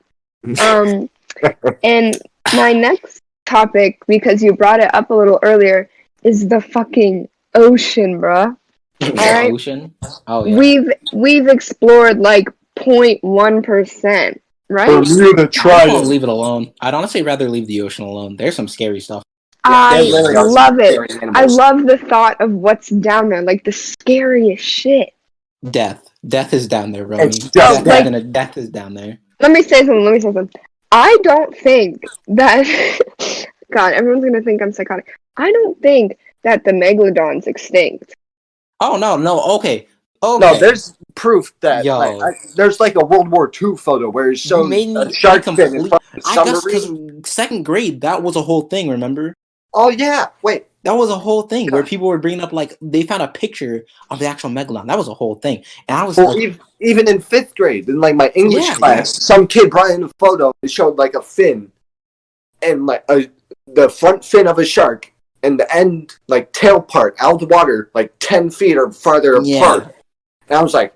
And my next topic, because you brought it up a little earlier, is the fucking ocean, bruh. Alright? Ocean? Oh, yeah. We've explored like 0.1%, right? I just want to leave it alone. I'd honestly rather leave the ocean alone. There's some scary stuff. I love it. I love the thought of what's down there, like the scariest shit. Death is down there, Romy. Death is down there. Let me say something. I don't think that... God, everyone's going to think I'm psychotic. I don't think that the Megalodon's extinct. Oh, no, okay. No, there's proof that there's like a World War II photo where it shows a shark fin in front of a submarine. I guess because second grade, that was a whole thing, remember? Oh, yeah. Wait. That was a whole thing where people were bringing up, like, they found a picture of the actual Megalodon. That was a whole thing. And I was even in 5th grade, in, like, my English class, some kid brought in a photo and showed, like, a fin and, like, the front fin of a shark and the end, like, tail part out of the water, like, 10 feet or farther apart. And I was like,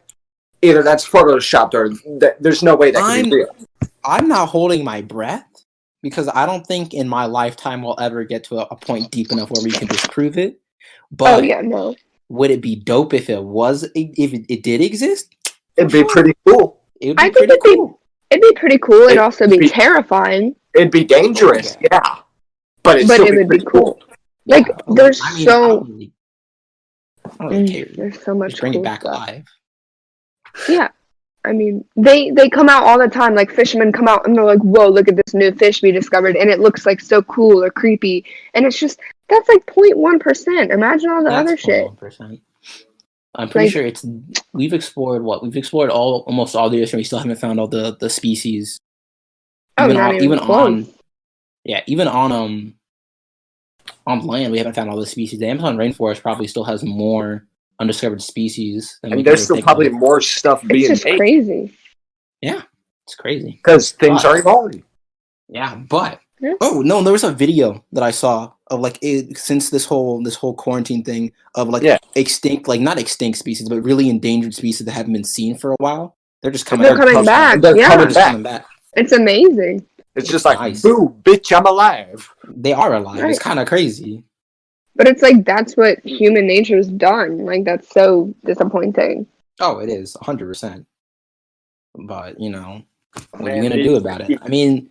either that's photoshopped or there's no way that can be real. I'm not holding my breath because I don't think in my lifetime we'll ever get to a point deep enough where we can disprove it. But would it be dope if it did exist? It'd be pretty cool. It'd be pretty cool. It'd also be terrifying. It'd be dangerous, yeah. But it would be cool. Like, there's I don't really care. There's so much. Just bring it back alive. Yeah, I mean, they come out all the time. Like, fishermen come out and they're like, "Whoa, look at this new fish we discovered," and it looks like so cool or creepy. And it's just that's like 0.1%. Imagine all the other shit. 0.1%. I'm pretty sure we've explored almost all the ocean. We still haven't found all the species. Even on land, we haven't found all the species. The Amazon rainforest probably still has more undiscovered species. And there's still probably more stuff being made. It's just crazy. Yeah, it's crazy. Because things are evolving. Yeah, but... Oh, no, there was a video that I saw of, like, since this whole quarantine thing of, like, extinct, like, not extinct species, but really endangered species that haven't been seen for a while. They're just coming back. Coming back. It's amazing. It's just like, boo, bitch, I'm alive. They are alive. Right. It's kind of crazy. But it's like, that's what human nature's done. Like, that's so disappointing. Oh, it is, 100%. But, you know, what are you going to do about it? I mean,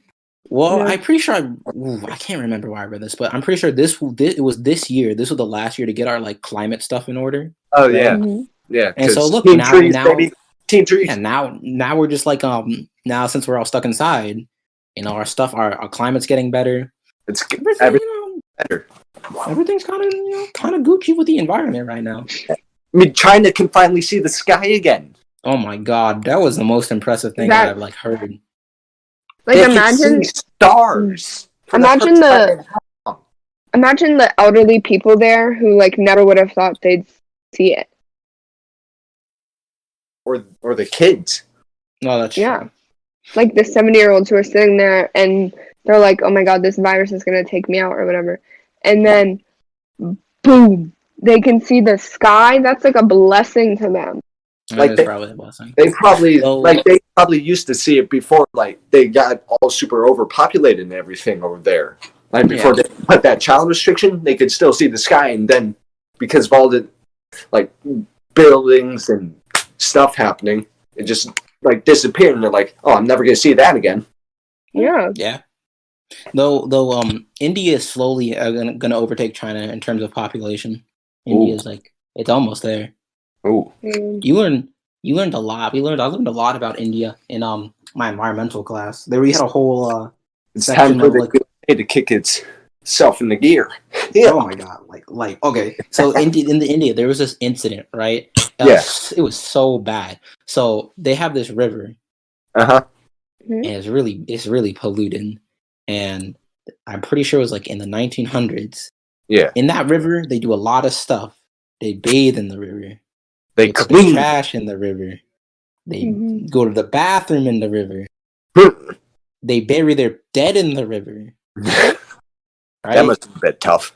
I'm pretty sure, I can't remember why I read this, but I'm pretty sure it was this year. This was the last year to get our, like, climate stuff in order. Oh, yeah. Mm-hmm. Yeah. And so, look, Team trees. And now we're just like, now since we're all stuck inside, you know, our climate's getting better. It's better. Everything's kind of Gucci with the environment right now. I mean, China can finally see the sky again. Oh my God, that was the most impressive thing that I've like heard. Like, imagine stars. Imagine the elderly people there who like never would have thought they'd see it. Or the kids. No, that's true. Like the 70-year-olds who are sitting there and they're like, "Oh my God, this virus is gonna take me out," or whatever. And then, boom, they can see the sky. That's like a blessing to them. Like probably a blessing. They probably used to see it before, like they got all super overpopulated and everything over there. Like before they put that child restriction, they could still see the sky, and then because of all the like buildings and stuff happening, it just like disappeared, and they're like, "Oh, I'm never gonna see that again." Yeah. Yeah. Though India is slowly gonna overtake China in terms of population. India's like it's almost there. Oh, you learned a lot. I learned a lot about India in my environmental class. There we had a whole it's section time for of the like USA to kick itself in the gear. Yeah. oh my god, like okay. So in India there was this incident, right? Yeah. It was so bad. So they have this river, Uh-huh. and it's really polluted, and I'm pretty sure it was like in the 1900s. Yeah. In that river, they do a lot of stuff. They bathe in the river. They put clean the trash in the river. They go to the bathroom in the river. They bury their dead in the river. Right? That must have been tough.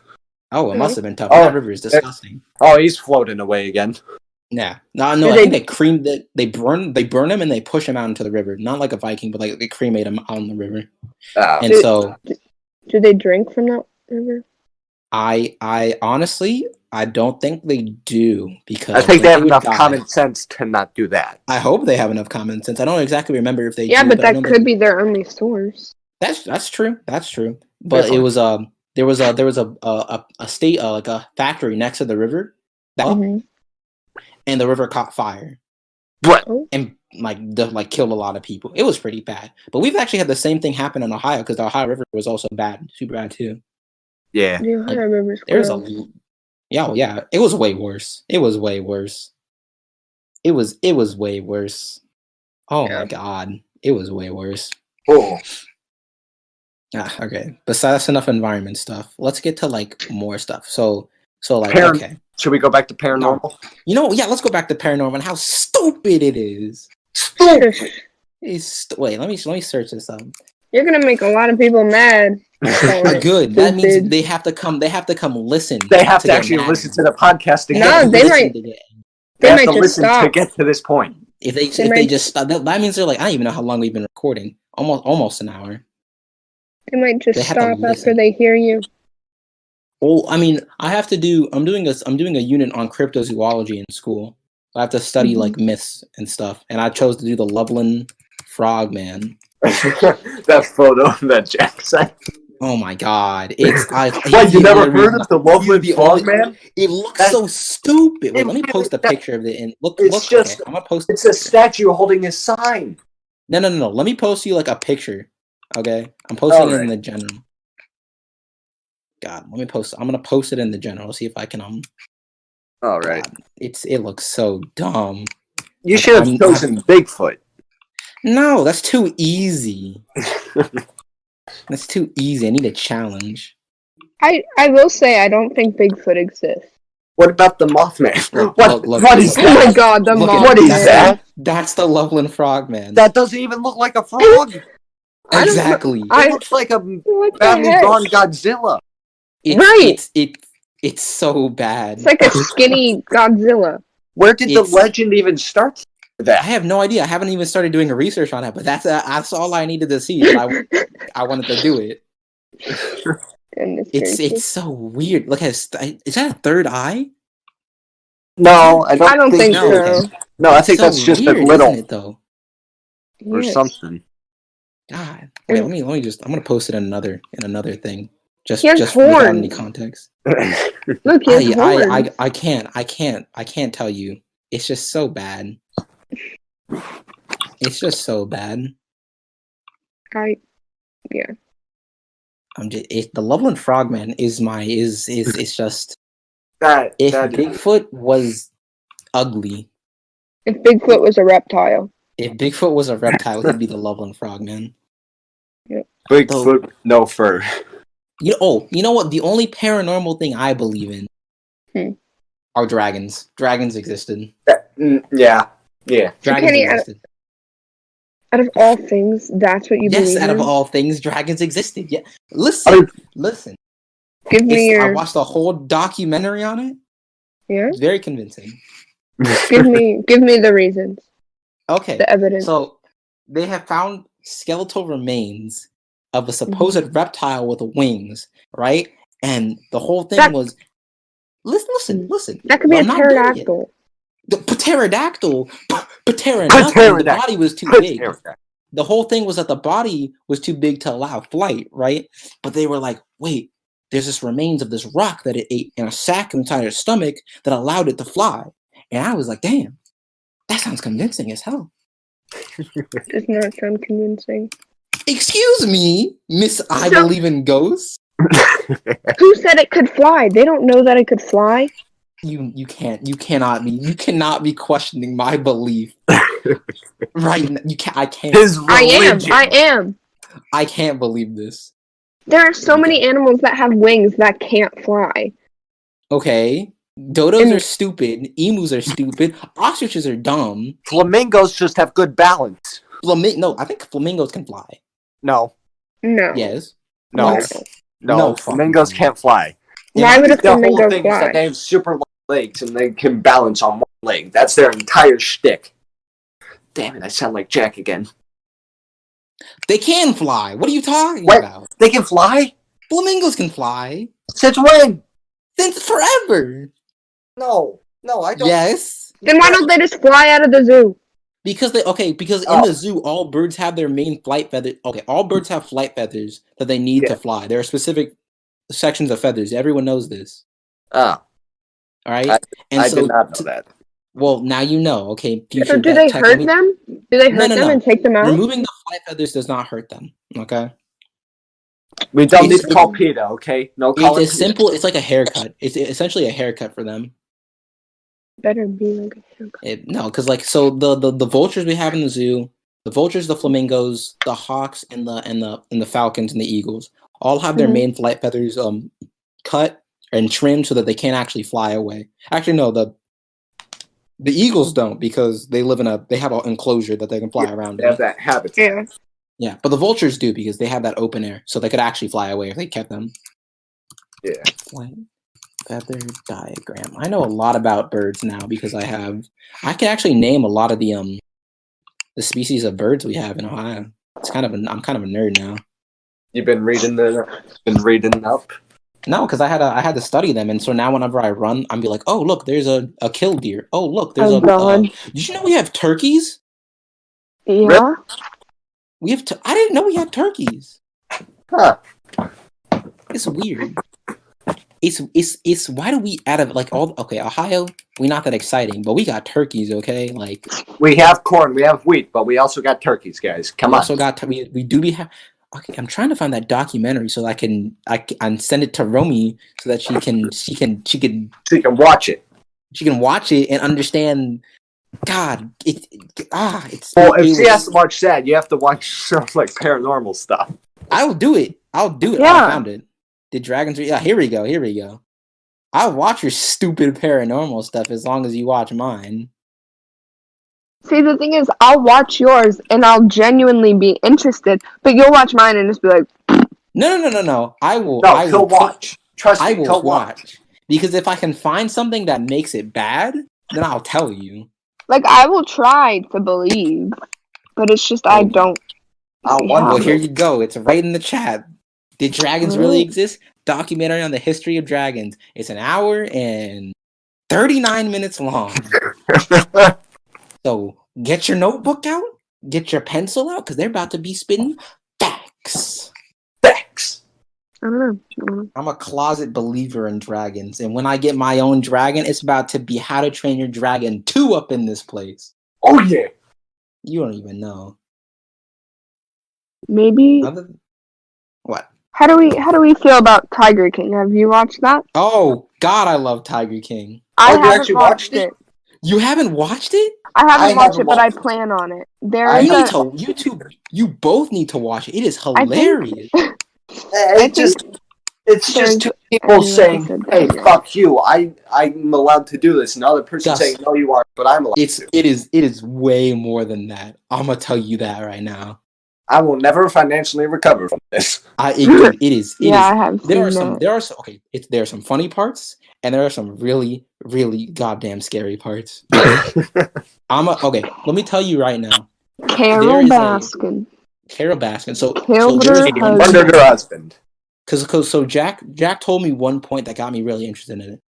Oh, it must have been tough. That river is disgusting. Oh, he's floating away again. Yeah. No, I think they creamed it. They burn him and they push him out into the river. Not like a Viking, but like they cremate him out in the river. And so do they drink from that river? I honestly I don't think they do because I think they have enough common sense to not do that. I hope they have enough common sense. I don't exactly remember if they do. Yeah, but that could be their only source. That's true. That's true. But it was there was a state like a factory next to the river and the river caught fire. What? And like killed a lot of people. It was pretty bad. But we've actually had the same thing happen in Ohio because the Ohio River was also bad, super bad too. Yeah. The Ohio River's there's yeah, it was way worse. It was way worse. It was way worse. Oh my god, it was way worse. Oh. Okay. Besides that's enough environment stuff. Let's get to like more stuff. So like okay. Should we go back to paranormal? No. Let's go back to paranormal and how stupid it is. Stupid. Wait, let me search this up. You're gonna make a lot of people mad. Good. That means they have to come listen. They have to actually listen to the podcast again. No, they might have to listen to get to this point. If they just stop, that means they're like, I don't even know how long we've been recording. Almost an hour. They might just stop after they hear you. Well, I mean, I'm doing a unit on cryptozoology in school. I have to study like myths and stuff, and I chose to do the Loveland Frogman. That photo that Jack sent. Oh my god! You never heard of the Loveland Frogman? It looks so stupid. Wait, let me post a picture of it and look. I'm gonna post. It's a statue holding a sign. No. Let me post you like a picture. Okay, I'm posting it in the general. God, let me post. I'm gonna post it in the general. See if I can. All right. God, it looks so dumb. You should have chosen Bigfoot. No, that's too easy. That's too easy. I need a challenge. I will say I don't think Bigfoot exists. What about the Mothman? What is that? Oh my god, the Mothman. What is that? That's the Loveland Frogman. That doesn't even look like a frog. Exactly. It looks like a badly drawn Godzilla. It's so bad. It's like a skinny Godzilla. Where did the legend even start? I have no idea. I haven't even started doing a research on it, but that's all I needed to see. I wanted to do it. It's so weird. Look, is that a third eye? No, I don't think so. Okay. No, I think that's just weird, a little, isn't it, though? Or something. God, wait. Let me just. I'm gonna post it in another thing. Just horns. without any context. Look, he has I can't tell you. It's just so bad. It's just so bad. Yeah. The Loveland Frogman is it's just if Bigfoot was ugly. If Bigfoot was a reptile. If Bigfoot was a reptile, he'd be the Loveland Frogman. Yep. Bigfoot, no fur. You know what? The only paranormal thing I believe in are dragons. Dragons existed. Yeah. Dragons existed. Out of all things, that's what you believe in? Yes, out of all things, dragons existed. Yeah. Listen. Give me I watched the whole documentary on it. Yeah? It's very convincing. give me the reasons. Okay. The evidence. So, they have found skeletal remains of a supposed reptile with wings, right? And the whole thing was... Listen. That could be a pterodactyl. The pterodactyl. The body was too big. the whole thing was that the body was too big to allow flight, right? But they were like, wait, there's this remains of this rock that it ate in a sack inside its stomach that allowed it to fly. And I was like, damn, that sounds convincing as hell. Does not sound convincing. Excuse me, Miss I believe in ghosts. Who said it could fly? They don't know that it could fly. You cannot be questioning my belief. Right now. I can't. His religion. I am. I can't believe this. There are so many animals that have wings that can't fly. Okay. Dodos are stupid. Emus are stupid. Ostriches are dumb. Flamingos just have good balance. No, I think flamingos can fly. No. Yes. No. No. Flamingos can't fly. Why would a flamingo thing fly? is that they have super long legs and they can balance on one leg. That's their entire shtick. Damn it, I sound like Jack again. They can fly. What are you talking about? They can fly? Flamingos can fly. Since when? Since forever. No, I don't. Yes. Then why don't they just fly out of the zoo? Because in the zoo, all birds have their main flight feathers. Okay, all birds have flight feathers that they need to fly. There are specific sections of feathers. Everyone knows this. Oh. All right? I did not know that. Well, now you know. Okay. So do they hurt them? Do they hurt them and take them out? Removing the flight feathers does not hurt them. Okay. We don't need to call PETA, okay? No calling. It's simple. It's like a haircut. It's essentially a haircut for them. Better be like a haircut. No, because the vultures we have in the zoo, the vultures, the flamingos, the hawks, and the falcons and the eagles all have their main flight feathers cut and trimmed so that they can't actually fly away. Actually, no, the eagles don't because they have an enclosure that they can fly around. They have that habitat. Yeah, but the vultures do because they have that open air, so they could actually fly away if they kept them. Yeah. Flight feather diagram. I know a lot about birds now because I can actually name a lot of the species of birds we have in Ohio. I'm kind of a nerd now. You've been reading up? No, because I had to study them, and so now whenever I run, I'm be like, oh look, there's a killdeer. Oh look, there's did you know we have turkeys? Yeah. I didn't know we had turkeys. Huh. It's weird. It's why do we Ohio, we're not that exciting, but we got turkeys, okay? Like we have corn, we have wheat, but we also got turkeys, guys. Come on. Okay, I'm trying to find that documentary so I can send it to Romy so that she can watch it. She can watch it and understand. God, it's if she has to watch that, you have to watch stuff like paranormal stuff. I'll do it. Yeah. I found it. Did dragons? Yeah, here we go. I'll watch your stupid paranormal stuff as long as you watch mine. See, the thing is, I'll watch yours and I'll genuinely be interested, but you'll watch mine and just be like, No. I will. No, he'll watch. Trust me, he'll watch. Because if I can find something that makes it bad, then I'll tell you. Like, I will try to believe, but it's just I don't. Well, here you go. It's right in the chat. Did dragons really exist? Documentary on the history of dragons. It's an hour and 39 minutes long. So get your notebook out, get your pencil out, because they're about to be spitting facts. I don't know. I'm a closet believer in dragons, and when I get my own dragon, it's about to be How to Train Your Dragon 2 up in this place. Oh yeah. You don't even know. Maybe. What? How do we feel about Tiger King? Have you watched that? Oh God, I love Tiger King. I haven't watched it. You haven't watched it? I haven't watched it, but I plan on it. You both need to watch it. It is hilarious. It's just two people saying, "Hey, fuck you! I'm allowed to do this." Another person saying, "No, you aren't," but I'm allowed to. It is way more than that. I'm gonna tell you that right now. I will never financially recover from this. It is. I have. There are some funny parts, and there are some really, really goddamn scary parts. Okay. Let me tell you right now. Carol Baskin. So killed her husband. So Jack told me one point that got me really interested in it.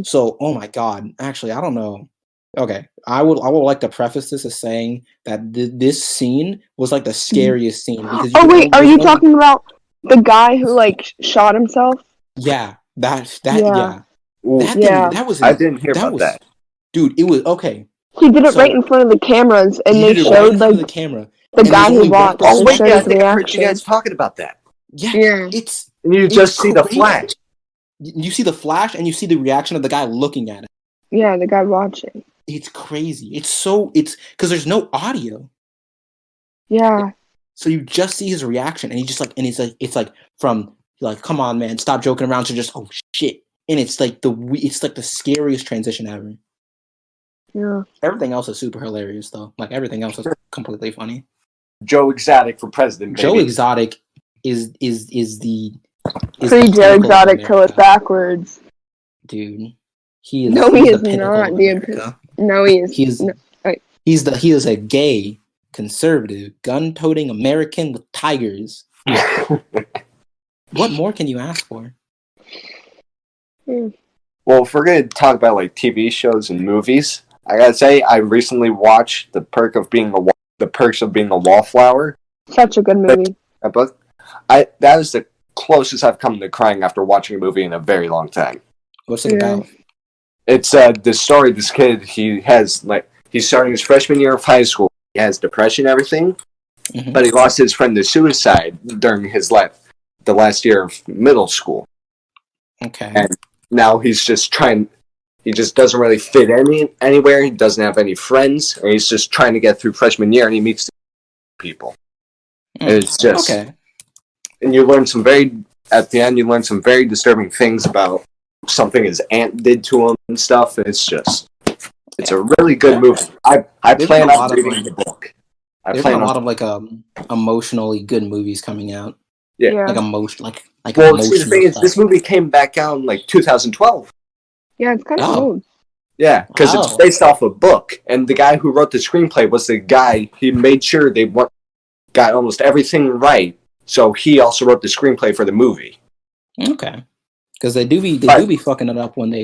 So oh my God, actually I don't know. Okay, I would like to preface this as saying that this scene was like the scariest scene because Oh wait, are you talking about the guy who like shot himself? Yeah, that Yeah. that Yeah. thing that was I didn't hear about that. Dude, it was okay. He did it So- right in front of the cameras, and He they did it right showed in front of like the camera. the and guy there's who only one watched person- Oh and wait, showed yeah, I his think I heard you reaction. guys talking about that. Yeah, Yeah. it's And you It's just see the crazy. flash. you see the flash and you see the reaction of the guy looking at it. Yeah, the guy watching. It's crazy. It's because there's no audio. Yeah. So you just see his reaction, and he just like, and it's like from like, come on, man, stop joking around, to just, oh shit, and it's like the scariest transition ever. Yeah. Everything else is super hilarious though. Like everything else is completely funny. Joe Exotic for president. Joe baby. Exotic is the Pre-Joe Exotic till it's backwards. dude. He is. No, he's he the is pinnacle not. of The America. no, he is. He is. No, wait. He is a gay, conservative, gun-toting American with tigers. What more can you ask for? Well, if we're gonna talk about like TV shows and movies, I gotta say I recently watched The Perks of Being a Wallflower. Such a good movie. That book. That was the closest I've come to crying after watching a movie in a very long time. What's it about? It's the story of this kid. He's starting his freshman year of high school. He has depression and everything, but he lost his friend to suicide during the last year of middle school. Okay. And now he's just trying. He just doesn't really fit anywhere. He doesn't have any friends, and he's just trying to get through freshman year. And he meets people, and it's just. Okay. And you learn at the end. You learn some very disturbing things about something his aunt did to him and stuff. And it's a really good movie. I plan on reading the book. There's a lot of like emotionally good movies coming out. Yeah. Like emotion, like Well, emotional the thing is, stuff. this movie came back out in like 2012. Yeah, it's kind of old. Yeah, because it's based off a book, and the guy who wrote the screenplay was the guy. He made sure they got almost everything right, so he also wrote the screenplay for the movie. Okay, because they do be fucking it up when they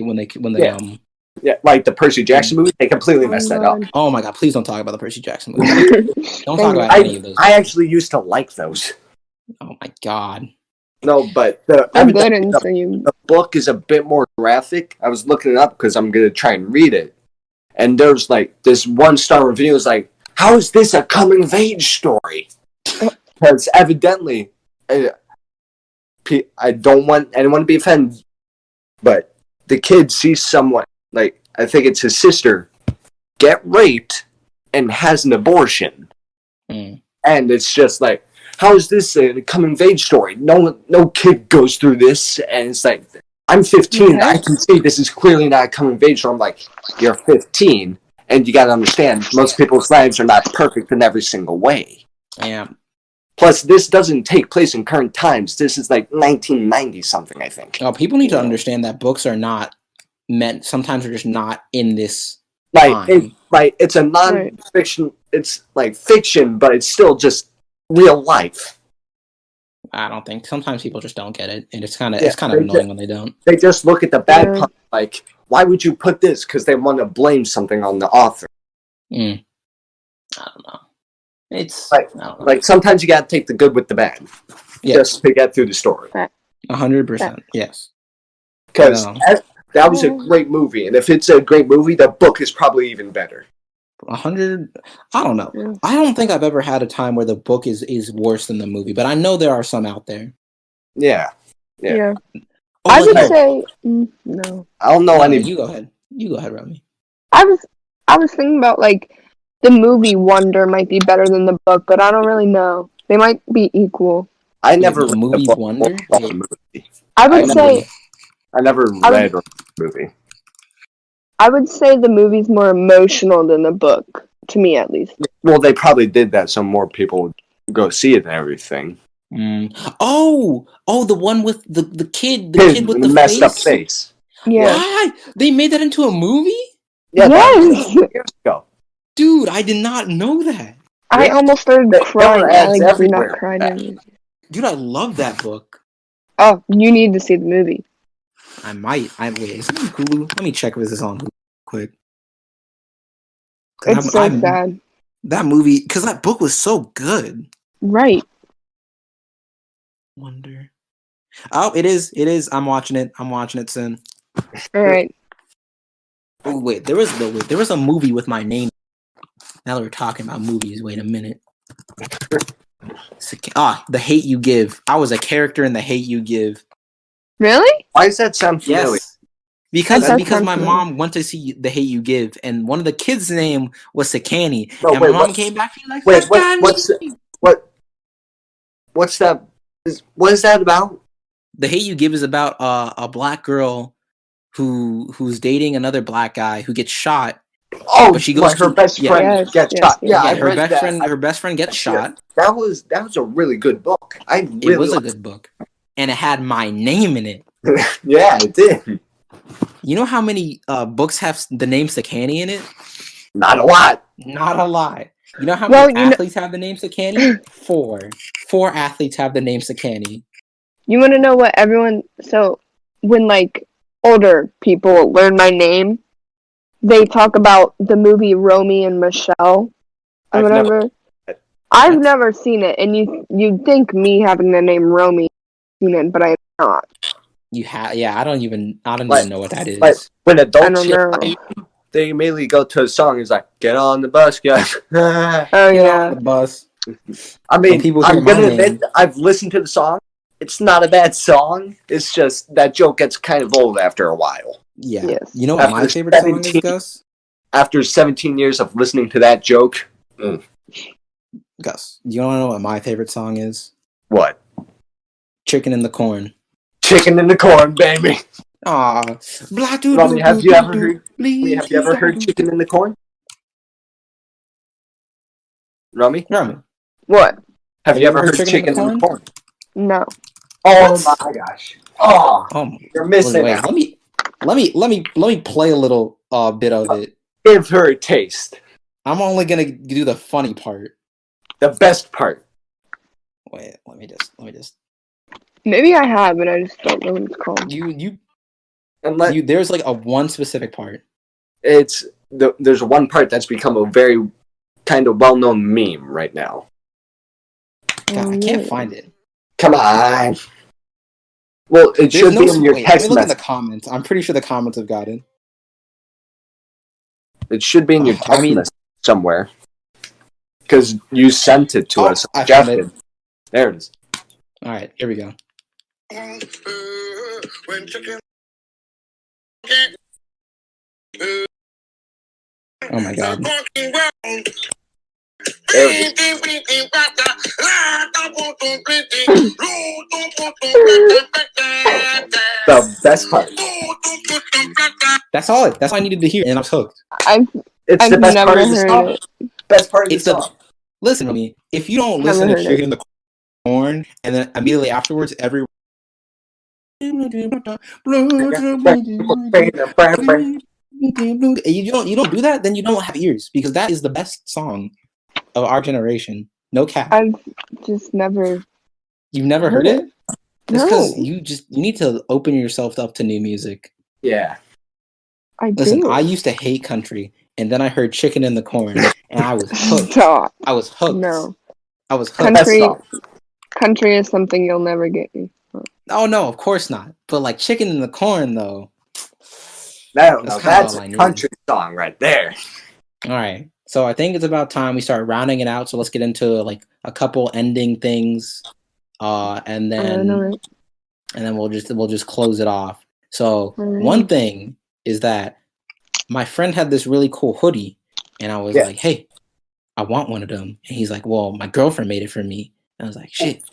Yeah, like the Percy Jackson movie, they completely messed that up. Oh my god! Please don't talk about the Percy Jackson movie. Don't talk about any of those. I actually used to like those. Oh my god! No, but the book is a bit more graphic. I was looking it up because I'm gonna try and read it, and there's like this 1-star review is like, "How is this a coming of age story?" Because evidently, I don't want anyone to be offended, but the kid sees someone, like, I think it's his sister, get raped and has an abortion. And it's just like, how is this a coming of age story? No kid goes through this, and it's like, I'm 15, okay. I can see this is clearly not a coming of age story. I'm like, you're 15, and you gotta understand, most people's lives are not perfect in every single way. Yeah. Plus, this doesn't take place in current times. This is like 1990 something, I think. Oh, people need to understand that books are not meant. Sometimes they're just not in this time. It's a non-fiction. It's like fiction, but it's still just real life. I don't think. Sometimes people just don't get it, and it's kind of annoying when they don't. They just look at the bad part, like, why would you put this? Because they want to blame something on the author. I don't know. It's like sometimes you gotta take the good with the bad, just to get through the story. 100%, yes. Because that was a great movie, and if it's a great movie, the book is probably even better. 100. I don't know. Yeah. I don't think I've ever had a time where the book is worse than the movie, but I know there are some out there. Yeah. Oh, I would say no. I don't know any. You go ahead. Remy. I was thinking about like. The movie Wonder might be better than the book, but I don't really know. They might be equal. I never read the movie Wonder. I never read the movie. I would say the movie's more emotional than the book, to me at least. Well, they probably did that so more people would go see it and everything. Oh, the one with the kid with the messed up face. Yeah. Why? They made that into a movie? Yeah. Yes. Years ago. Dude, I did not know that. I almost started crying. I do not cry anymore. Dude, I love that book. Oh, you need to see the movie. I might. Wait, is it on Hulu? Let me check if this is on Hulu quick. It's so sad. That movie, because that book was so good. Right. Wonder. Oh, it is. I'm watching it. I'm watching it soon. All right. Oh wait, there was a movie with my name. Now that we're talking about movies, wait a minute. The Hate You Give. I was a character in The Hate You Give. Really? Why does that sound familiar? Yes. Because my mom went to see The Hate You Give, and one of the kids' name was Sakani. No, and wait, my mom came back and like, what's that? What is that about? The Hate You Give is about a black girl who's dating another black guy who gets shot. Oh, but she goes her best friend gets shot. Yeah, her best friend gets shot. That was a really good book. It was a good book, and it had my name in it. Yeah, it did. You know how many books have the name Sakani in it? Not a lot. Not a lot. You know how many athletes have the name Sakani? 4. 4 athletes have the name Sakani. You want to know what everyone... So, when, like, older people learn my name, they talk about the movie Romy and Michelle or whatever. I've never seen it, and you'd think me having the name Romy seen it, but I'm not. You have, I don't even know what that is. But when adults they immediately go to a song. It's like, get on the bus, guys. Oh get on the bus. I mean, I'm gonna admit, I've listened to the song. It's not a bad song. It's just that joke gets kind of old after a while. Yeah. Yes. You know what my favorite song is, Gus? After 17 years of listening to that joke. Gus, you want to know what my favorite song is? What? Chicken in the Corn. Chicken in the Corn, baby. Aw. Robbie, have you ever heard Chicken in the Corn? Romy? What? Have you ever heard Chicken in the Corn? No. Oh my gosh. Oh, you're missing out. Let me play a little bit of it. Give her a taste. I'm only gonna do the funny part. The best part. Wait, let me just. Maybe I have, but I just don't know what it's called. There's like a one specific part. There's one part that's become a very kind of well-known meme right now. God, I can't find it. Come on. Well, it should be in your text message. Let me look in the comments. I'm pretty sure the comments have got it. It should be in your text message somewhere. Because you sent it to us. I found it. There it is. All right, here we go. Oh my god. The best part. That's all. That's all I needed to hear, and I was hooked. It's the best part of the song. Best part of the song. Listen to me. If you don't listen to Chicken in the Corn, and then immediately afterwards, you don't do that, then you don't have ears, because that is the best song of our generation. No cap. I've just never. You've never heard it? It's because No. you need to open yourself up to new music. Yeah. Listen, I used to hate country, and then I heard Chicken in the Corn, and I was hooked. Stop. I was hooked. No. I was hooked. Country is something you'll never get me. Oh no, of course not. But like Chicken in the Corn, though. That's a country song right there. All right, so I think it's about time we start rounding it out. So let's get into like a couple ending things, and then we'll just close it off. So one thing is that my friend had this really cool hoodie, and I was like, "Hey, I want one of them." And he's like, "Well, my girlfriend made it for me." And I was like, "Shit,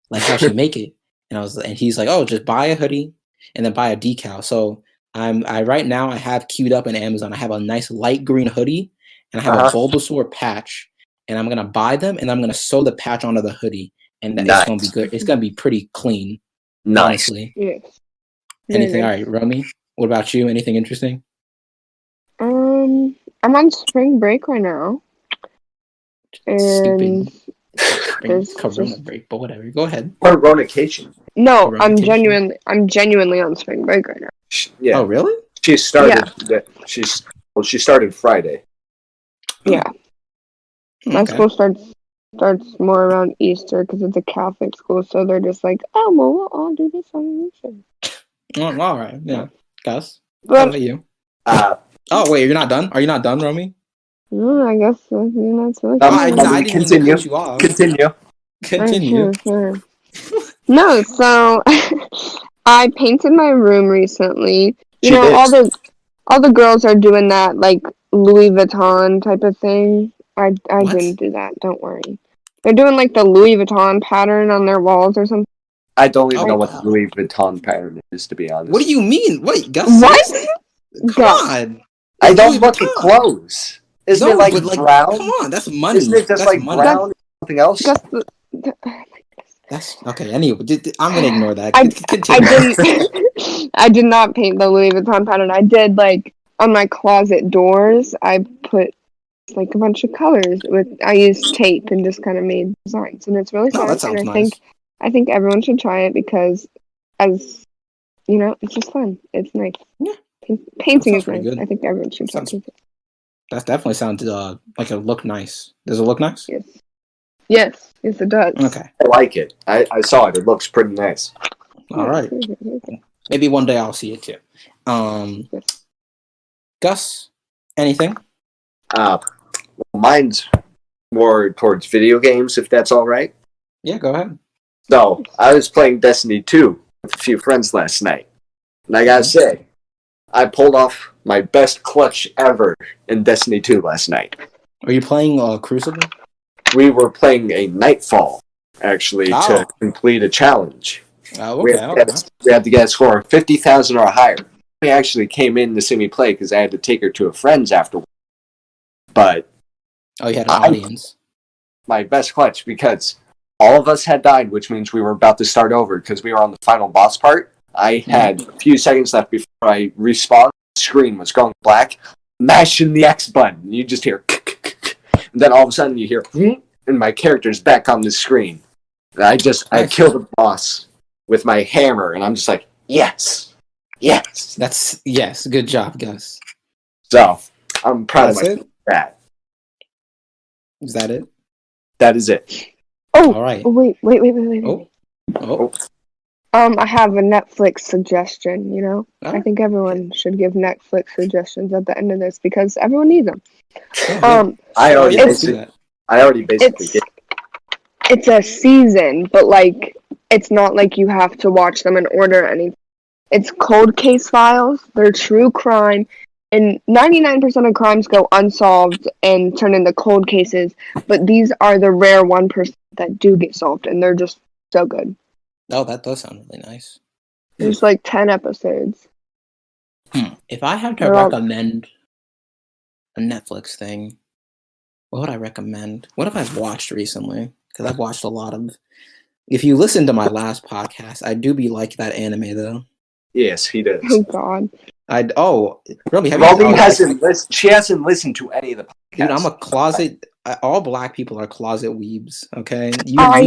like how'd she make it?" And he's like, "Oh, just buy a hoodie and then buy a decal." So I right now I have queued up in Amazon. I have a nice light green hoodie and I have a Bulbasaur patch, and I'm gonna buy them and I'm gonna sew the patch onto the hoodie, and it's gonna be good. It's gonna be pretty clean. Honestly. Yes. Anything? All right, Romy. What about you? Anything interesting? I'm on spring break right now. And Corona break, but whatever. Go ahead. Or Ronication. No, I'm genuinely on spring break right now. Yeah. Oh, really? She started. She started Friday. Yeah. My Okay. school starts more around Easter because it's a Catholic school, so they're just like, oh, well, we'll all do this on Easter. All right. Yeah. Gus, how But about you? Uh, Oh wait, you're not done. Are you not done, Romy? I guess that's really I didn't mean to cut you off. Continue. Continue. Sure. No, so I painted my room recently. She did. All the girls are doing that like Louis Vuitton type of thing. I What? didn't do that. Don't worry. They're doing like the Louis Vuitton pattern on their walls or something. I don't even know what wow. the Louis Vuitton pattern is, to be honest. What do you mean? Wait, Gus, What? seriously? Come Gus. on. I It's don't Louis look at Vuitton. clothes. Isn't No, it like but like, brown? come on, that's money. Isn't it just that's like money. brown and something else? Gus. That's okay. Anyway, I'm gonna ignore that. I Continue. didn't. I did not paint the Louis Vuitton pattern. I did like on my closet doors. I put like a bunch of colors I used tape and just kind of made designs, and it's really No, fun. that sounds And nice. I think everyone should try it because, as you know, it's just fun. It's nice. Yeah. Painting is pretty nice. good. I think everyone should try it. That definitely sounds like it look nice. Does it look nice? Yes, it does. Okay. I like it. I saw it. It looks pretty nice. All right. Maybe one day I'll see it too. Gus, anything? Mine's more towards video games, if that's all right. Yeah, go ahead. So, I was playing Destiny 2 with a few friends last night. And I gotta say, I pulled off my best clutch ever in Destiny 2 last night. Are you playing Crucible? We were playing a Nightfall, actually, to complete a challenge. Oh, We okay. had to get a score of 50,000 or higher. She actually came in to see me play because I had to take her to a friend's afterwards. But you had an audience. My best clutch, because all of us had died, which means we were about to start over because we were on the final boss part. I had a few seconds left before I respawned. The screen was going black. Mashing the X button. You just hear and then all of a sudden you hear and my character's back on the screen. And I killed the boss with my hammer, and I'm just like, yes. Yes. Good job, Gus. So I'm proud of myself for that. Is that it? That is it. Oh, all right. Wait. Oh. I have a Netflix suggestion. I think everyone should give Netflix suggestions at the end of this because everyone needs them. I already basically did. It's a season, but like it's not like you have to watch them in order or anything. It's cold case files. They're true crime, and 99% of crimes go unsolved and turn into cold cases. But these are the rare 1% that do get solved, and they're just so good. Oh, that does sound really nice. There's like 10 episodes. If I had to recommend a Netflix thing, what would I recommend? What have I watched recently? Because I've watched a lot of. If you listen to my last podcast, I do be like that anime though. Yes, he does. Oh God. Romy hasn't listened. She hasn't listened to any of the podcasts. Dude, I'm a closet. All black people are closet weebs. Okay. I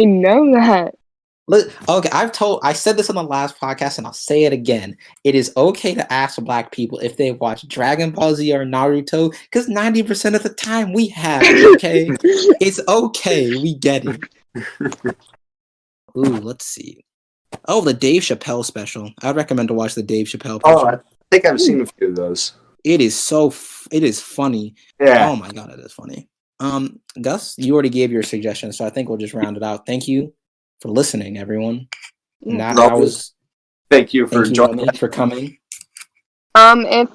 know that. Look, okay, I said this on the last podcast, and I'll say it again. It is okay to ask black people if they watch Dragon Ball Z or Naruto, because 90% of the time we have. Okay, it's okay. We get it. Ooh, let's see. Oh, the Dave Chappelle special. I'd recommend to watch the Dave Chappelle special. Oh, I think I've seen a few of those. It is funny. Yeah. Oh my God, it is funny. Gus, you already gave your suggestion, so I think we'll just round it out. Thank you for listening, everyone. Thank you for joining me, for coming. If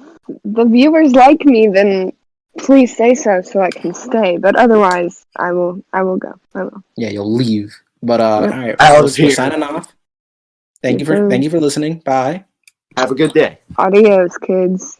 the viewers like me, then please say so I can stay. But otherwise, I will go. I will. Yeah, you'll leave. But all right, we're signing off. Thank you for listening. Bye. Have a good day. Adios, kids.